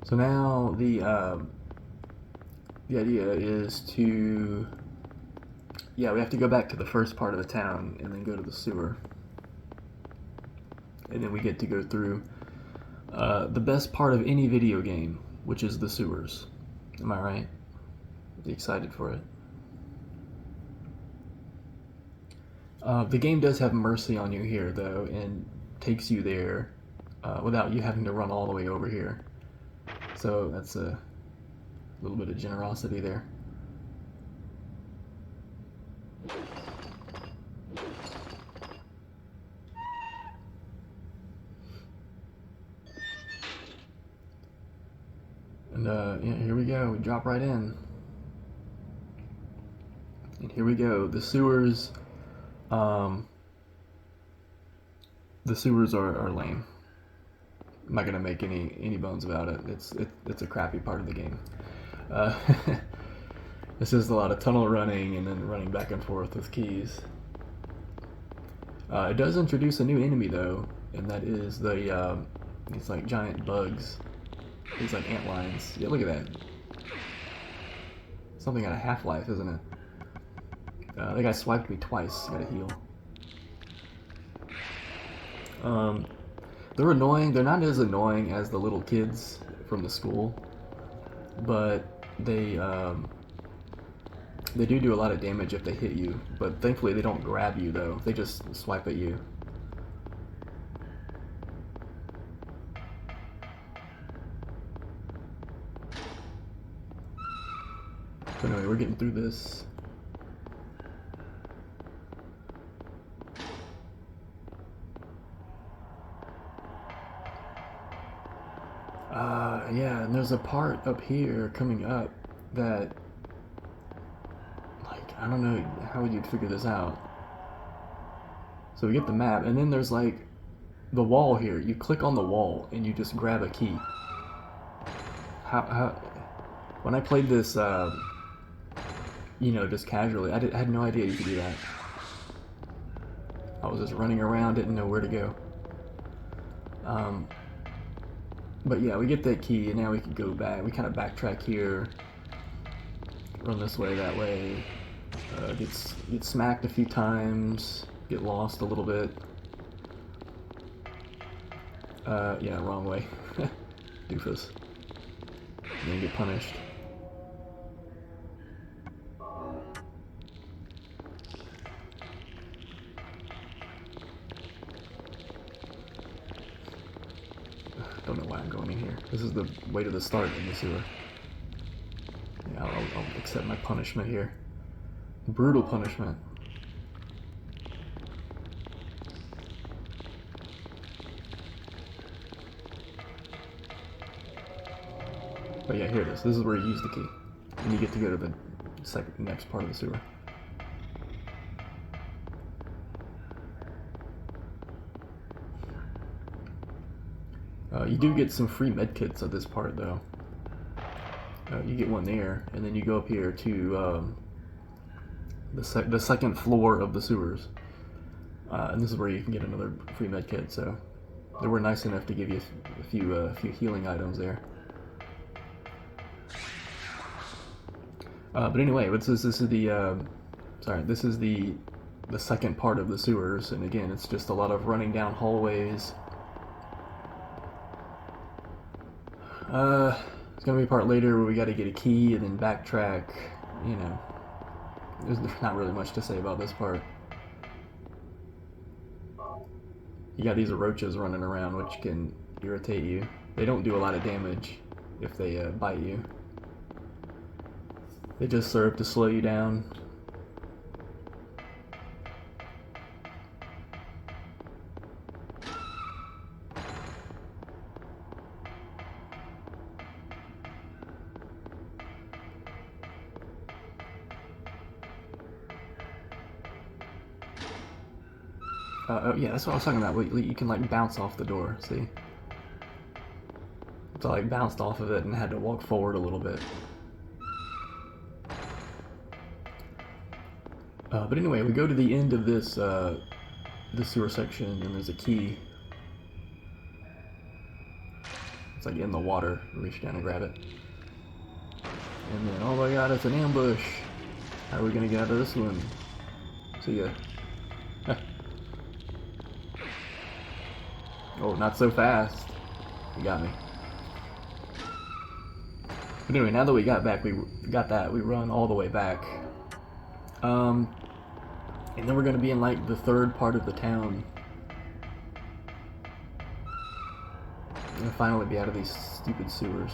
So now the idea is to, yeah, we have to go back to the first part of the town and then go to the sewer. And then we get to go through the best part of any video game, which is the sewers. Am I right? Be excited for it. The game does have mercy on you here, though, and takes you there without you having to run all the way over here. So that's a little bit of generosity there. And yeah, here we go. We drop right in. And here we go. The sewers. The sewers are lame. I'm not gonna make any bones about it. It's a crappy part of the game. This is a lot of tunnel running and then running back and forth with keys. It does introduce a new enemy though, and that is the these like giant bugs. These like ant lions. Yeah, look at that. Something out of Half-Life, isn't it? That guy swiped me twice. Gotta heal. They're annoying. They're not as annoying as the little kids from the school, but they do a lot of damage if they hit you. But thankfully they don't grab you though. They just swipe at you. So anyway, we're getting through this. Yeah, and there's a part up here coming up that, like, I don't know how you'd figure this out. So we get the map, and then there's like the wall here. You click on the wall and you just grab a key. How when I played this, just casually, I had no idea you could do that. I was just running around, didn't know where to go. But yeah, we get that key, and now we can go back. We kind of backtrack here, run this way, that way, get smacked a few times, get lost a little bit. Yeah, wrong way. Doofus. And then get punished. Don't know why I'm going in here. This is the way to the start in the sewer. Yeah, I'll accept my punishment here. Brutal punishment. But yeah, here it is. This is where you use the key. And you get to go to the next part of the sewer. You do get some free medkits at this part, though. You get one there, and then you go up here to the second floor of the sewers. And this is where you can get another free medkit, so they were nice enough to give you a few healing items there. But anyway, this is the second part of the sewers, and again, it's just a lot of running down hallways. It's gonna be a part later where we got to get a key and then backtrack. You know, there's not really much to say about this part. You got these roaches running around, which can irritate you. They don't do a lot of damage if they bite you. They just serve to slow you down. Oh yeah, that's what I was talking about. You can like bounce off the door, see? So I like bounced off of it and had to walk forward a little bit. But anyway, we go to the end of this sewer section, and there's a key. It's like in the water. Reach down and grab it. And then, oh my god, it's an ambush. How are we gonna get out of this one? See ya. Oh, not so fast. You got me. But anyway, now that we got back, we run all the way back. And then we're gonna be in like the third part of the town. We're gonna finally be out of these stupid sewers.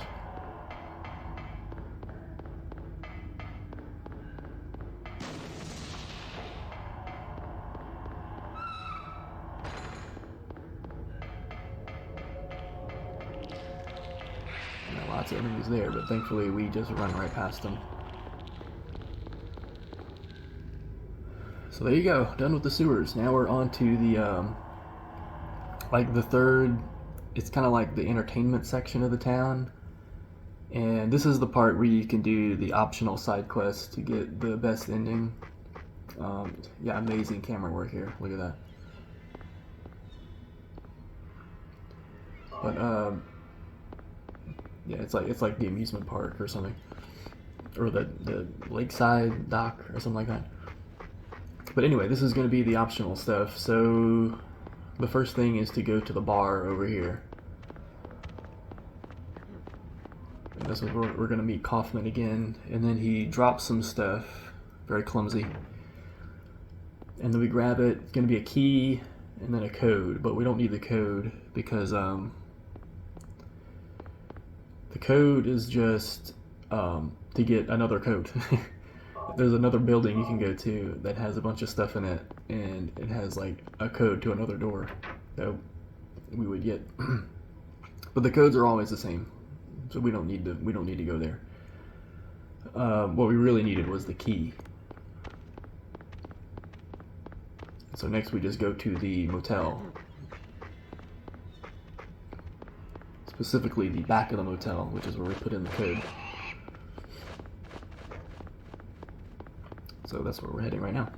Lots of enemies there, but thankfully we just run right past them. So there you go, done with the sewers. Now we're on to the like the third. It's kind of like the entertainment section of the town, and this is the part where you can do the optional side quests to get the best ending. Yeah, amazing camera work here. Look at that. But yeah, it's like the amusement park or something, or the lakeside dock or something like that. But anyway, this is going to be the optional stuff. So the first thing is to go to the bar over here. And this is where we're going to meet Kaufman again, and then he drops some stuff, very clumsy. And then we grab it. It's going to be a key and then a code, but we don't need the code because the code is just to get another code. There's another building you can go to that has a bunch of stuff in it, and it has like a code to another door that we would get. But the codes are always the same, so we don't need to go there. What we really needed was the key. So next we just go to the motel. Specifically the back of the motel, which is where we put in the code. So that's where we're heading right now.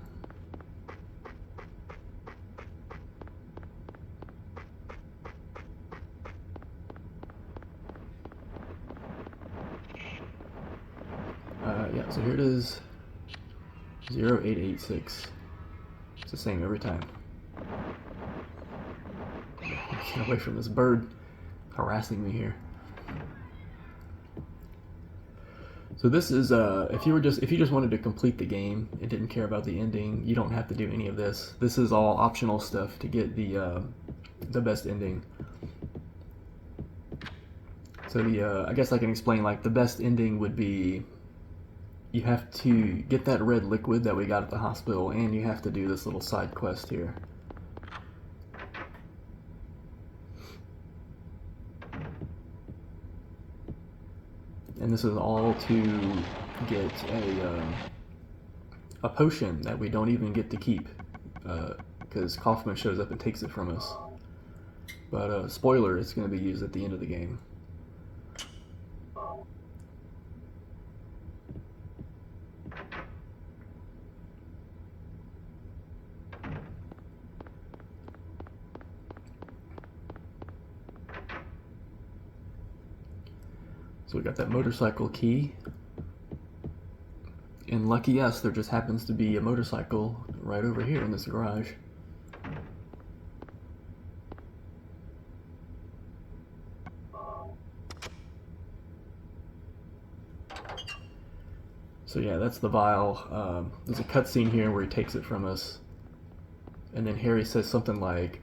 Yeah, so here it is, 0886. It's the same every time. Get away from this bird harassing me here. So this is if you just wanted to complete the game and didn't care about the ending, you don't have to do any of this. This is all optional stuff to get the best ending. So I guess I can explain, like, the best ending would be you have to get that red liquid that we got at the hospital, and you have to do this little side quest here. And this is all to get a potion that we don't even get to keep, because Kaufman shows up and takes it from us. But spoiler, it's going to be used at the end of the game. So we got that motorcycle key, and lucky us, there just happens to be a motorcycle right over here in this garage. So yeah, that's the vial. There's a cutscene here where he takes it from us, and then Harry says something like,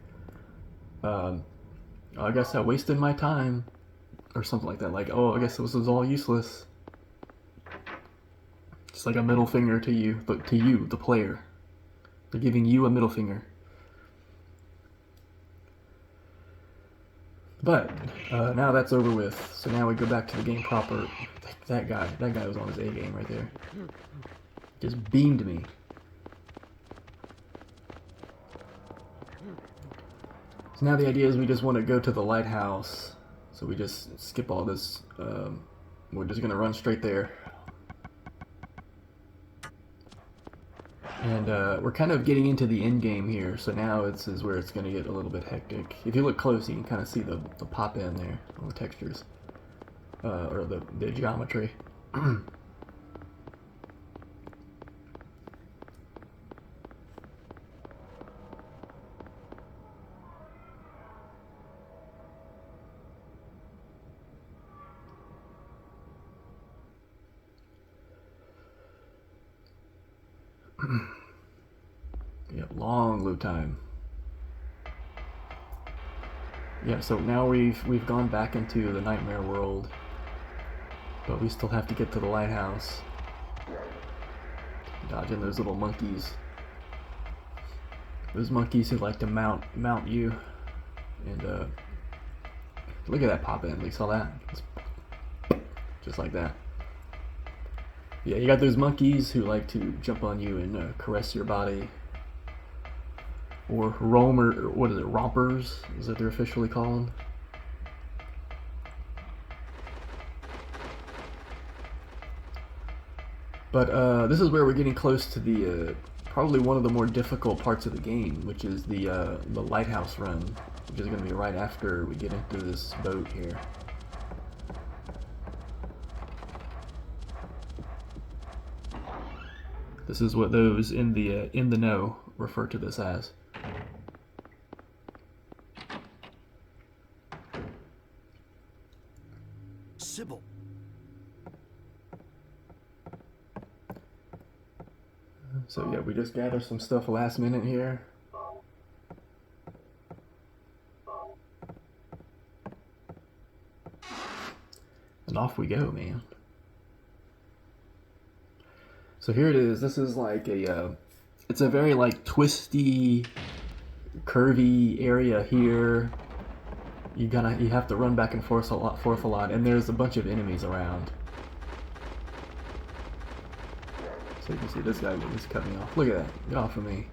I guess I wasted my time. Or something like that, like, oh, I guess this was all useless. It's like a middle finger to you, but to you, the player. They're giving you a middle finger. But now that's over with, so now we go back to the game proper. That guy was on his A game right there. Just beamed me. So now the idea is we just want to go to the lighthouse. So we just skip all this. We're just going to run straight there. And we're kind of getting into the end game here, so now this is where it's going to get a little bit hectic. If you look close, you can kind of see the pop in there, on the textures, or the geometry. Yep, long load time. Yeah, so now we've gone back into the nightmare world, but we still have to get to the lighthouse. Dodging those little monkeys. Those monkeys who like to mount you. And look at that pop in. You saw that? Just like that. Yeah, you got those monkeys who like to jump on you and caress your body. Or what is it, rompers, is that they're officially called? But this is where we're getting close to the probably one of the more difficult parts of the game, which is the lighthouse run, which is going to be right after we get into this boat here. This is what those in the know refer to this as. Sybil. So yeah, we just gathered some stuff last minute here. And off we go, man. So here it is. This is like it's a very like twisty, curvy area here. you have to run back and forth a lot, and there's a bunch of enemies around. So you can see this guy just cut me off. Look at that. Get off of me.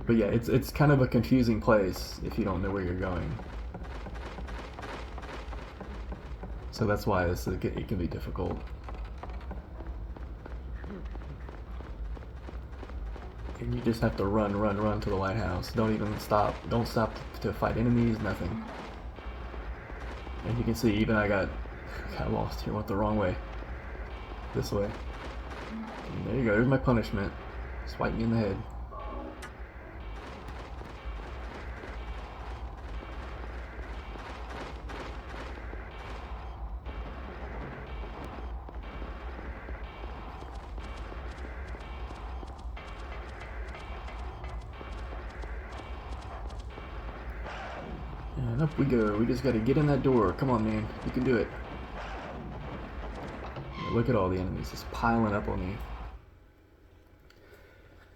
But yeah, it's kind of a confusing place if you don't know where you're going. So that's why it can be difficult. And you just have to run to the lighthouse. Don't even stop. Don't stop to fight enemies, nothing. And you can see even I got lost here, went the wrong way. This way. And there you go, there's my punishment. Swipe me in the head. And up we go. We just gotta get in that door. Come on, man. You can do it. Look at all the enemies just piling up on me.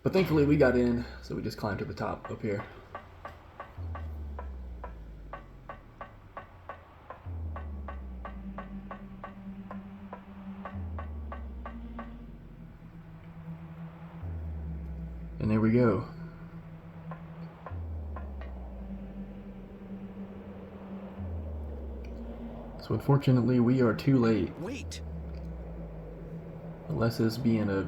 But thankfully we got in, so we just climbed to the top up here. And there we go. So unfortunately, we are too late. Wait! Unless it's being a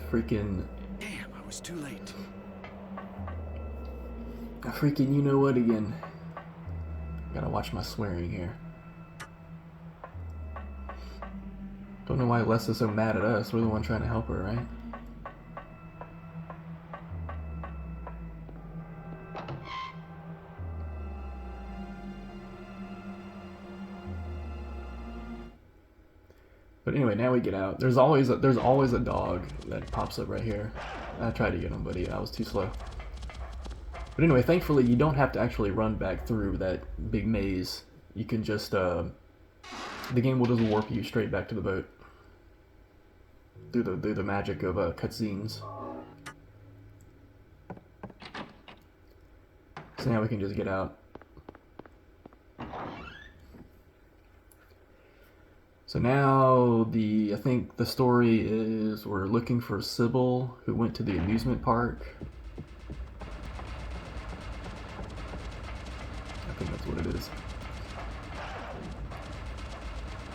freaking... Damn, I was too late. A freaking you know what again. Gotta watch my swearing here. Don't know why Les is so mad at us. We're the one trying to help her, right? But anyway, now we get out. There's always a dog that pops up right here. I tried to get him, but I was too slow. But anyway, thankfully you don't have to actually run back through that big maze. You can just the game will just warp you straight back to the boat through the magic of cutscenes. So now we can just get out. So now I think the story is we're looking for Sybil, who went to the amusement park. I think that's what it is.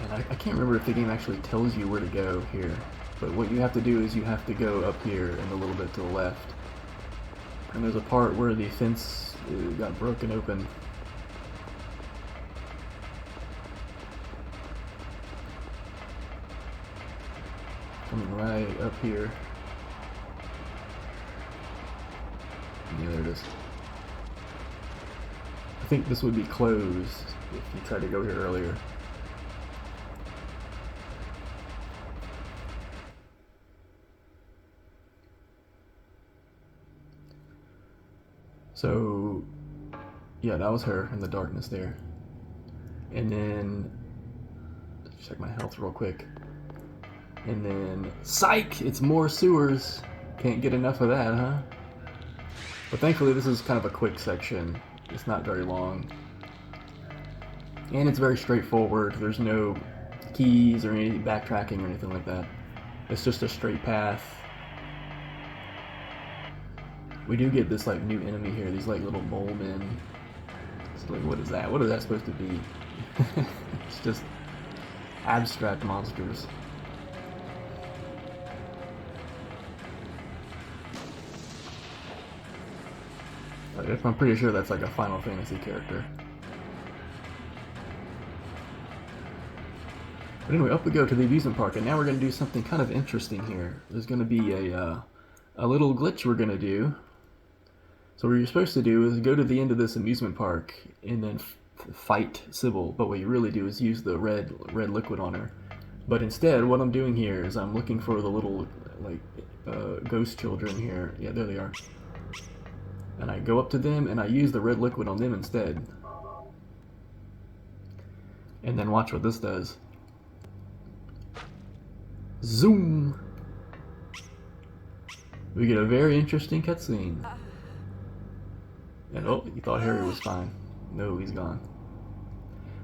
And I can't remember if the game actually tells you where to go here. But what you have to do is you have to go up here and a little bit to the left. And there's a part where the fence got broken open. Coming right up here. Yeah, there it is. I think this would be closed if you tried to go here earlier. So, yeah, that was her in the darkness there. And then, let's check my health real quick. And then, psych! It's more sewers. Can't get enough of that, huh? But thankfully this is kind of a quick section. It's not very long. And it's very straightforward. There's no keys or any backtracking or anything like that. It's just a straight path. We do get this like new enemy here, these like little mole men. So like, what is that? What is that supposed to be? It's just abstract monsters. I'm pretty sure that's like a Final Fantasy character. But anyway, up we go to the amusement park, and now we're going to do something kind of interesting here. There's going to be a little glitch we're going to do. So what you're supposed to do is go to the end of this amusement park and then fight Sybil, but what you really do is use the red liquid on her. But instead, what I'm doing here is I'm looking for the little like ghost children here. Yeah, there they are. And I go up to them and I use the red liquid on them instead. And then watch what this does. Zoom! We get a very interesting cutscene. And oh, you thought Harry was fine. No, he's gone.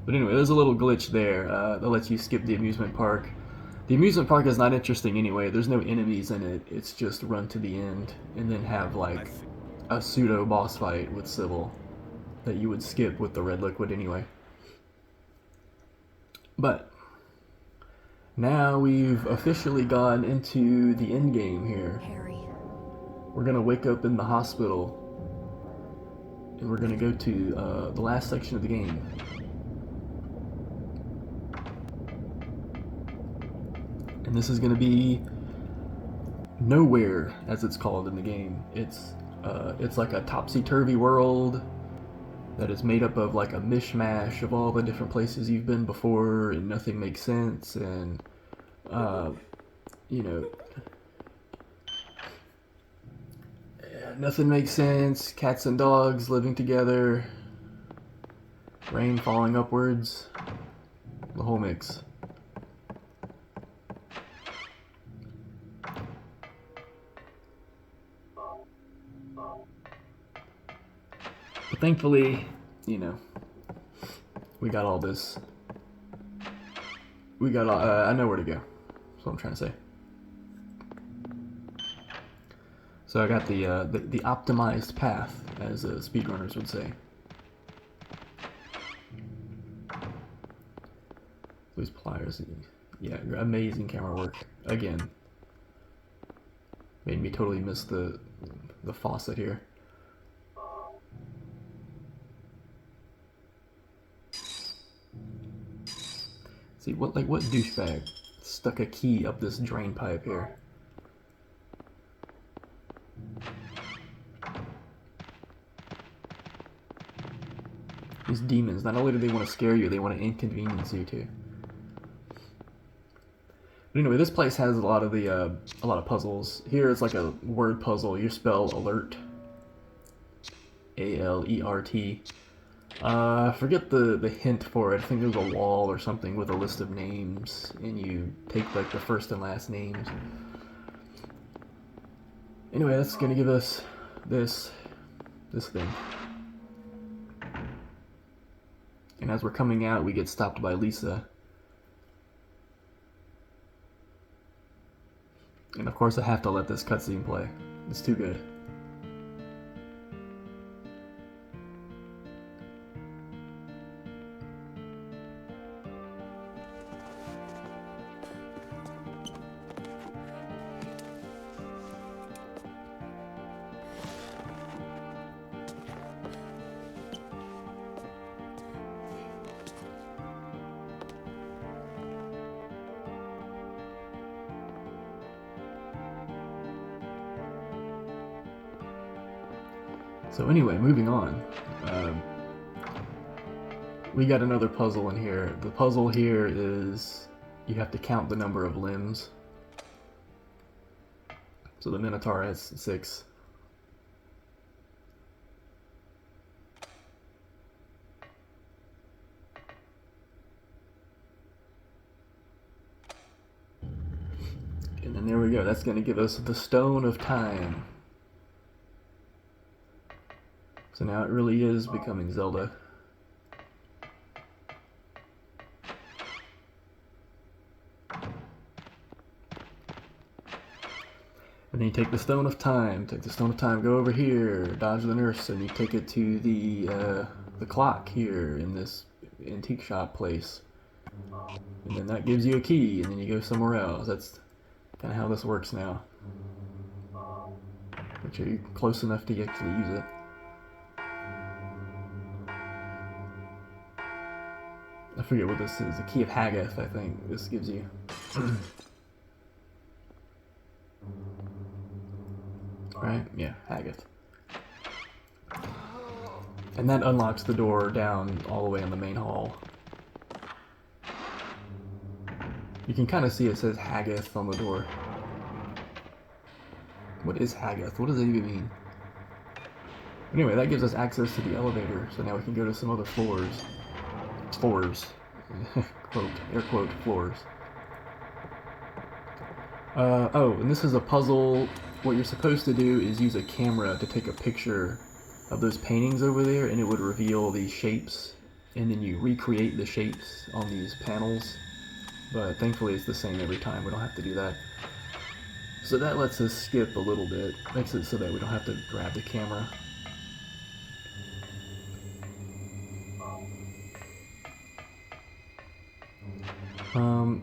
But anyway, there's a little glitch there that lets you skip the amusement park. The amusement park is not interesting anyway. There's no enemies in it. It's just run to the end and then have like a pseudo boss fight with Sybil that you would skip with the red liquid anyway. But now we've officially gone into the end game here. Harry. We're gonna wake up in the hospital and we're gonna go to the last section of the game. And this is gonna be Nowhere, as it's called in the game. It's like a topsy-turvy world that is made up of like a mishmash of all the different places you've been before, and nothing makes sense, and you know, nothing makes sense. Cats and dogs living together, rain falling upwards, the whole mix. But thankfully, you know, we got all this. We got all, I know where to go. That's what I'm trying to say. So I got the optimized path, as speedrunners would say. These pliers, yeah, amazing camera work. Again, made me totally miss the faucet here. See, what douchebag stuck a key up this drain pipe here? These demons, not only do they want to scare you, they want to inconvenience you too. But anyway, this place has a lot of puzzles. Here it's like a word puzzle. You spell alert, A-L-E-R-T. Forget the hint for it. I think there's a wall or something with a list of names, and you take like the first and last names. Anyway, that's gonna give us this thing. And as we're coming out, we get stopped by Lisa. And of course I have to let this cutscene play. It's too good. So anyway, moving on. We got another puzzle in here. The puzzle here is you have to count the number of limbs. So the Minotaur has 6. And then there we go. That's going to give us the Stone of Time. So now it really is becoming Zelda. And then you take the Stone of Time, go over here, dodge the nurse, and you take it to the clock here in this antique shop place. And then that gives you a key, and then you go somewhere else. That's kind of how this works now. Which are you close enough to actually use it? I forget what this is. The Key of Haggath, I think this gives you. Right? Yeah, Haggath. And that unlocks the door down all the way in the main hall. You can kind of see it says Haggath on the door. What is Haggath? What does it even mean? Anyway, that gives us access to the elevator, so now we can go to some other floors. Floors. Quote, air quote, floors. Oh, and this is a puzzle what you're supposed to do is use a camera to take a picture of those paintings over there, and it would reveal these shapes, and then you recreate the shapes on these panels. But thankfully it's the same every time, we don't have to do that. So that lets us skip a little bit, makes it so that we don't have to grab the camera.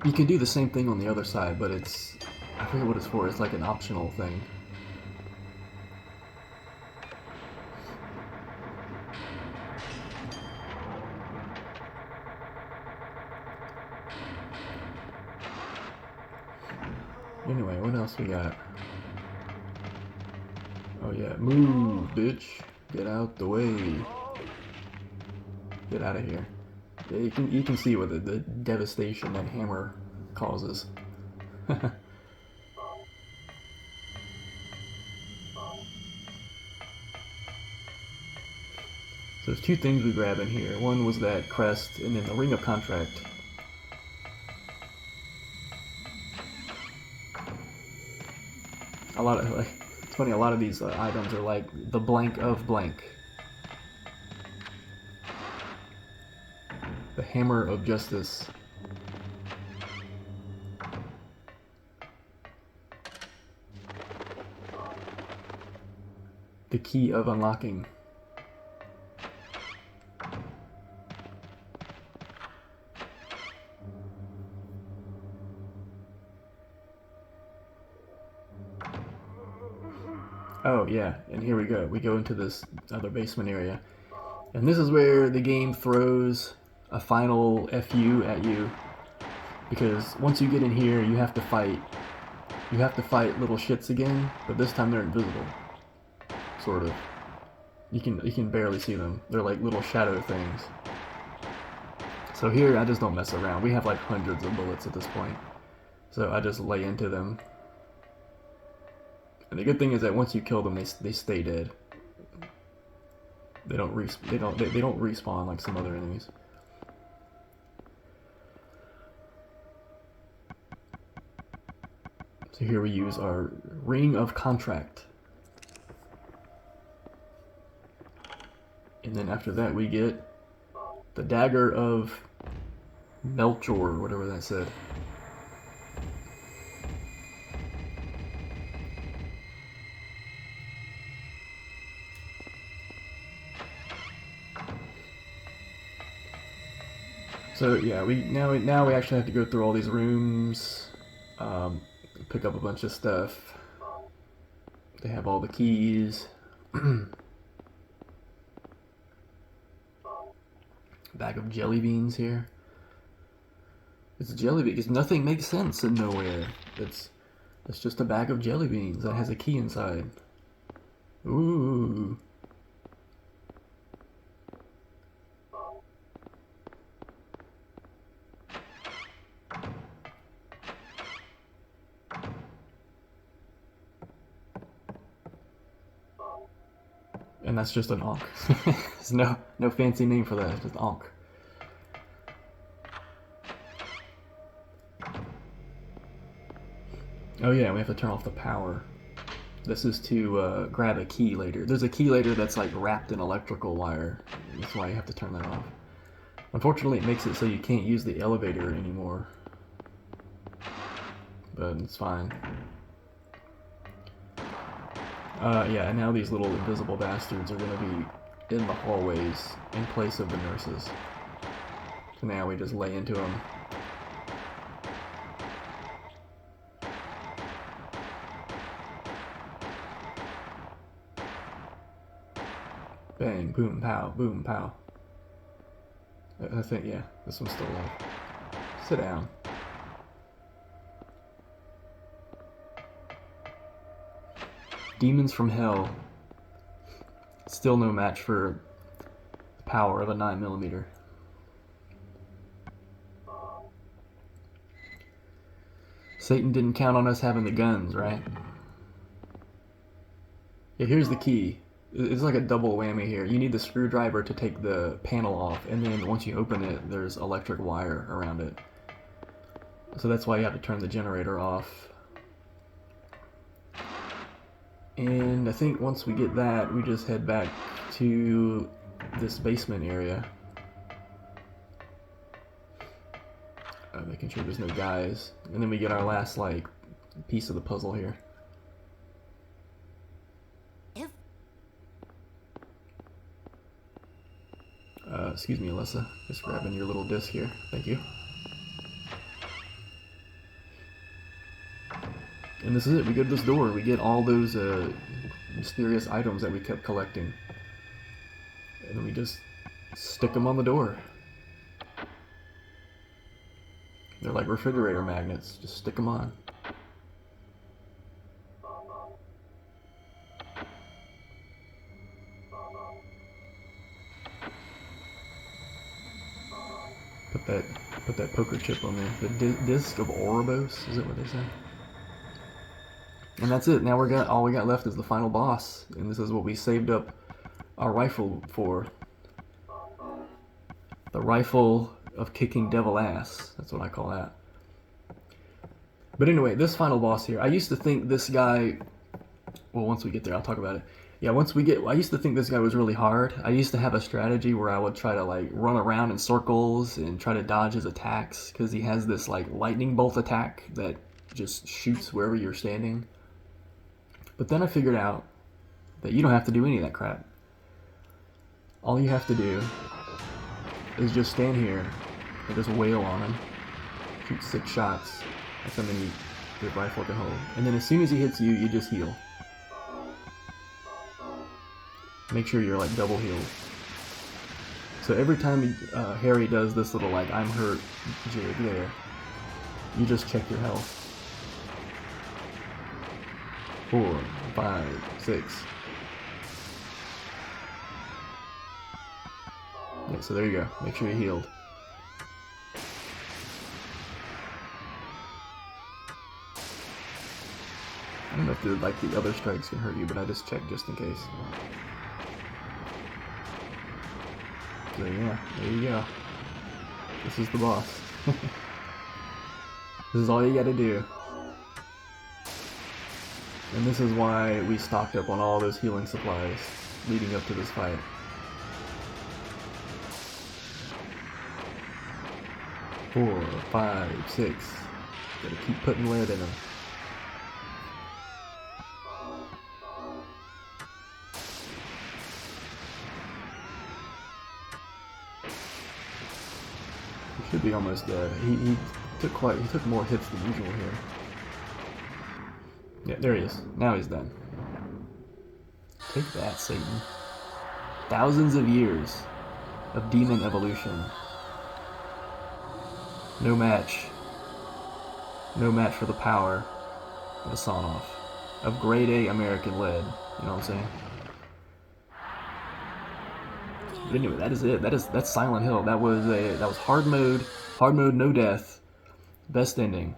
You can do the same thing on the other side, but it's, I forget what it's for, it's like an optional thing. Anyway, what else we got? Oh yeah, move, bitch. Get out the way. Get out of here. Yeah, you can see what the devastation that hammer causes. So there's two things we grab in here. One was that crest, and then the ring of contract. A lot of, like, it's funny, a lot of these items are like the blank of blank. The hammer of justice. The key of unlocking. Oh yeah, and here we go. We go into this other basement area. And this is where the game throws a final FU at you. Because once you get in here, you have to fight little shits again, but this time they're invisible. Sort of. You can barely see them. They're like little shadow things. So here, I just don't mess around. We have like hundreds of bullets at this point. So I just lay into them. And the good thing is that once you kill them, they stay dead. They don't respawn like some other enemies. So here we use our ring of contract. And then after that we get the dagger of Melchor, or whatever that said. So yeah, now we actually have to go through all these rooms, pick up a bunch of stuff. They have all the keys. Bag of jelly beans here. It's jelly beans because nothing makes sense in nowhere. It's just a bag of jelly beans that has a key inside. Ooh. And that's just an Ankh. There's no fancy name for that, it's just Ankh. Oh yeah, we have to turn off the power. This is to grab a key later. There's a key later that's like wrapped in electrical wire. That's why you have to turn that off. Unfortunately, it makes it so you can't use the elevator anymore. But it's fine. Yeah, and now these little invisible bastards are going to be in the hallways in place of the nurses. So now we just lay into them. Bang, boom, pow, boom, pow. I think, yeah, this one's still alive. Sit down. Demons from Hell. Still no match for the power of a 9mm. Satan didn't count on us having the guns, right? Yeah, here's the key. It's like a double whammy here. You need the screwdriver to take the panel off, and then once you open it, there's electric wire around it. So that's why you have to turn the generator off. And I think once we get that, we just head back to this basement area. Making sure there's no guys. And then we get our last, like, piece of the puzzle here. Excuse me, Alyssa. Just grabbing your little disc here. Thank you. And this is it. We get this door. We get all those mysterious items that we kept collecting. And then we just stick them on the door. They're like refrigerator magnets. Just stick them on. Put that poker chip on there. The disc of Ouroboros, is it what they say? And that's it. Now all we got left is the final boss, and this is what we saved up our rifle for. The rifle of kicking devil ass. That's what I call that. But anyway, this final boss here, I used to think this guy, well, once we get there, I'll talk about it. Yeah, I used to think this guy was really hard. I used to have a strategy where I would try to, like, run around in circles and try to dodge his attacks, because he has this, like, lightning bolt attack that just shoots wherever you're standing. But then I figured out that you don't have to do any of that crap. All you have to do is just stand here and just wail on him. Shoot 6 shots. That's how many your rifle can hold. And then as soon as he hits you, you just heal. Make sure you're like double healed. So every time Harry does this little like I'm hurt jig there, you just check your health. 4, 5, 6. Yeah, so there you go. Make sure you're healed. I don't know if the other strikes can hurt you, but I just checked just in case. So yeah, there you go. This is the boss. This is all you gotta do. And this is why we stocked up on all those healing supplies leading up to this fight. Four, 5, 6. Gotta keep putting lead in them. He should be almost dead. He took more hits than usual here. Yeah, there he is. Now he's done. Take that, Satan. Thousands of years of demon evolution. No match. No match for the power of a sawn-off. Of grade A American lead. You know what I'm saying? But anyway, that is it. That's Silent Hill. That was hard mode, no death, best ending.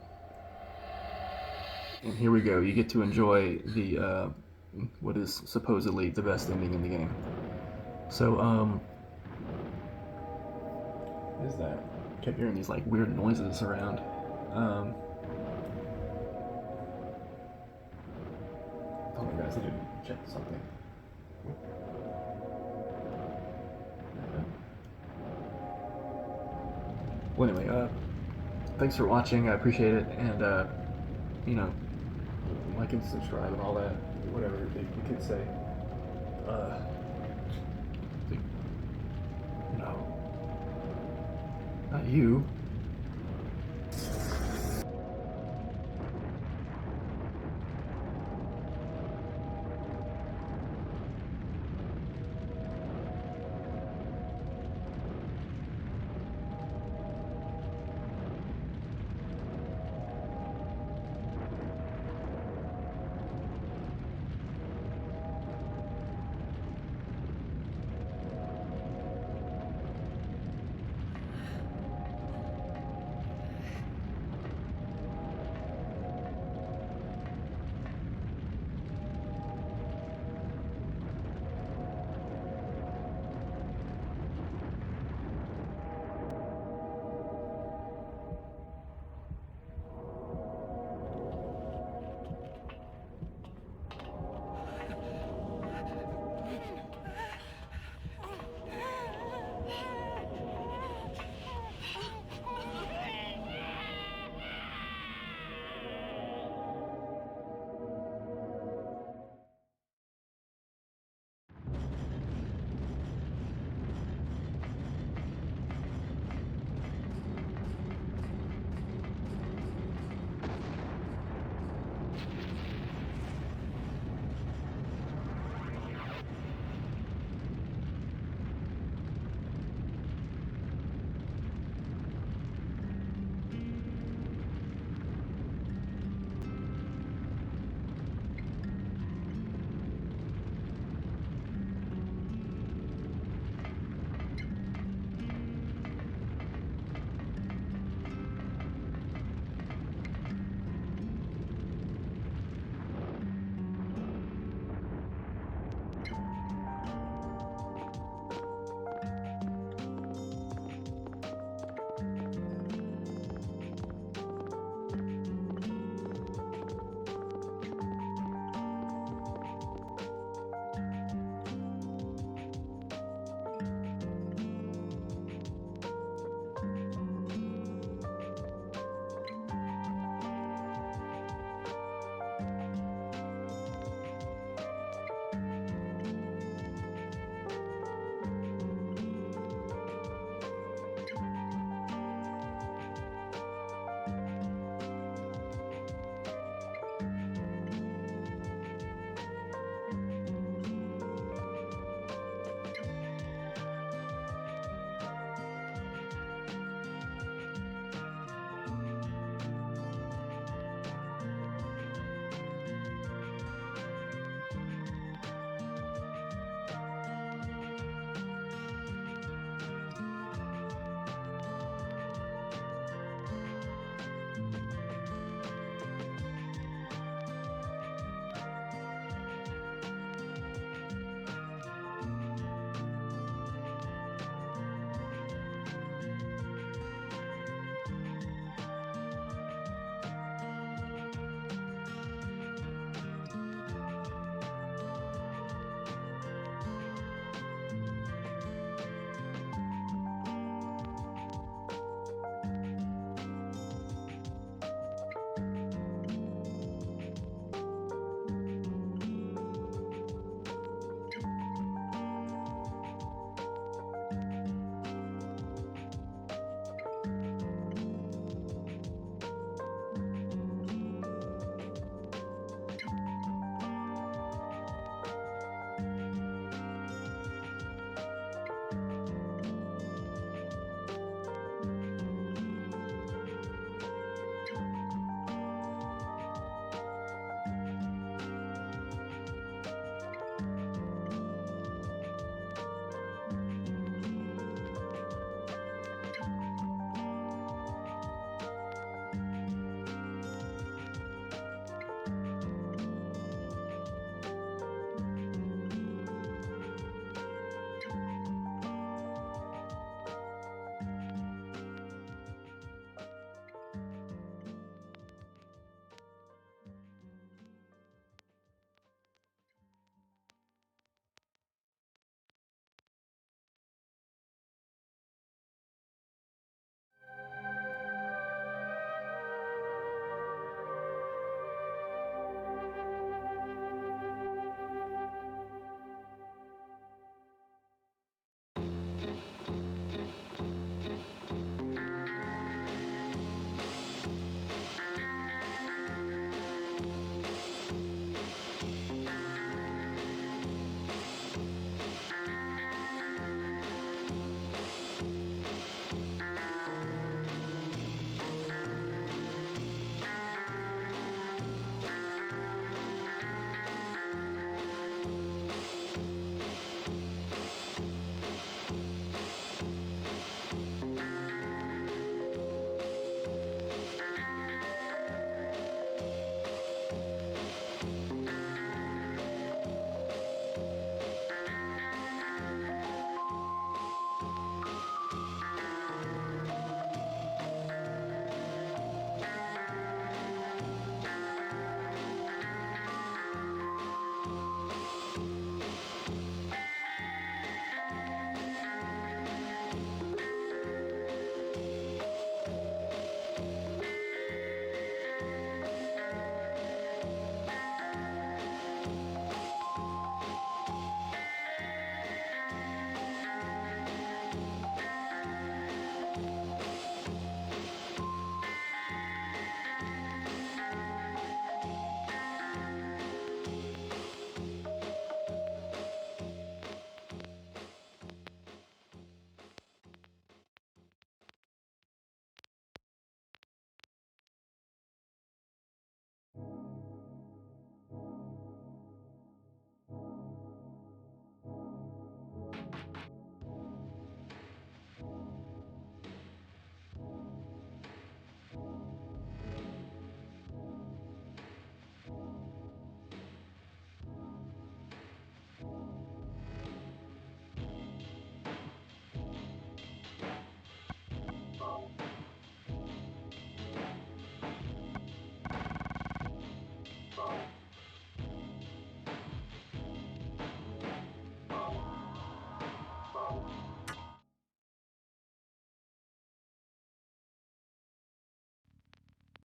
And here we go. You get to enjoy the what is supposedly the best ending in the game. So what is that? I kept hearing these like weird noises around. Hold on, guys. I need to check something. Well, anyway, thanks for watching. I appreciate it, and you know, like and subscribe and all that, whatever the kids say. No, not you.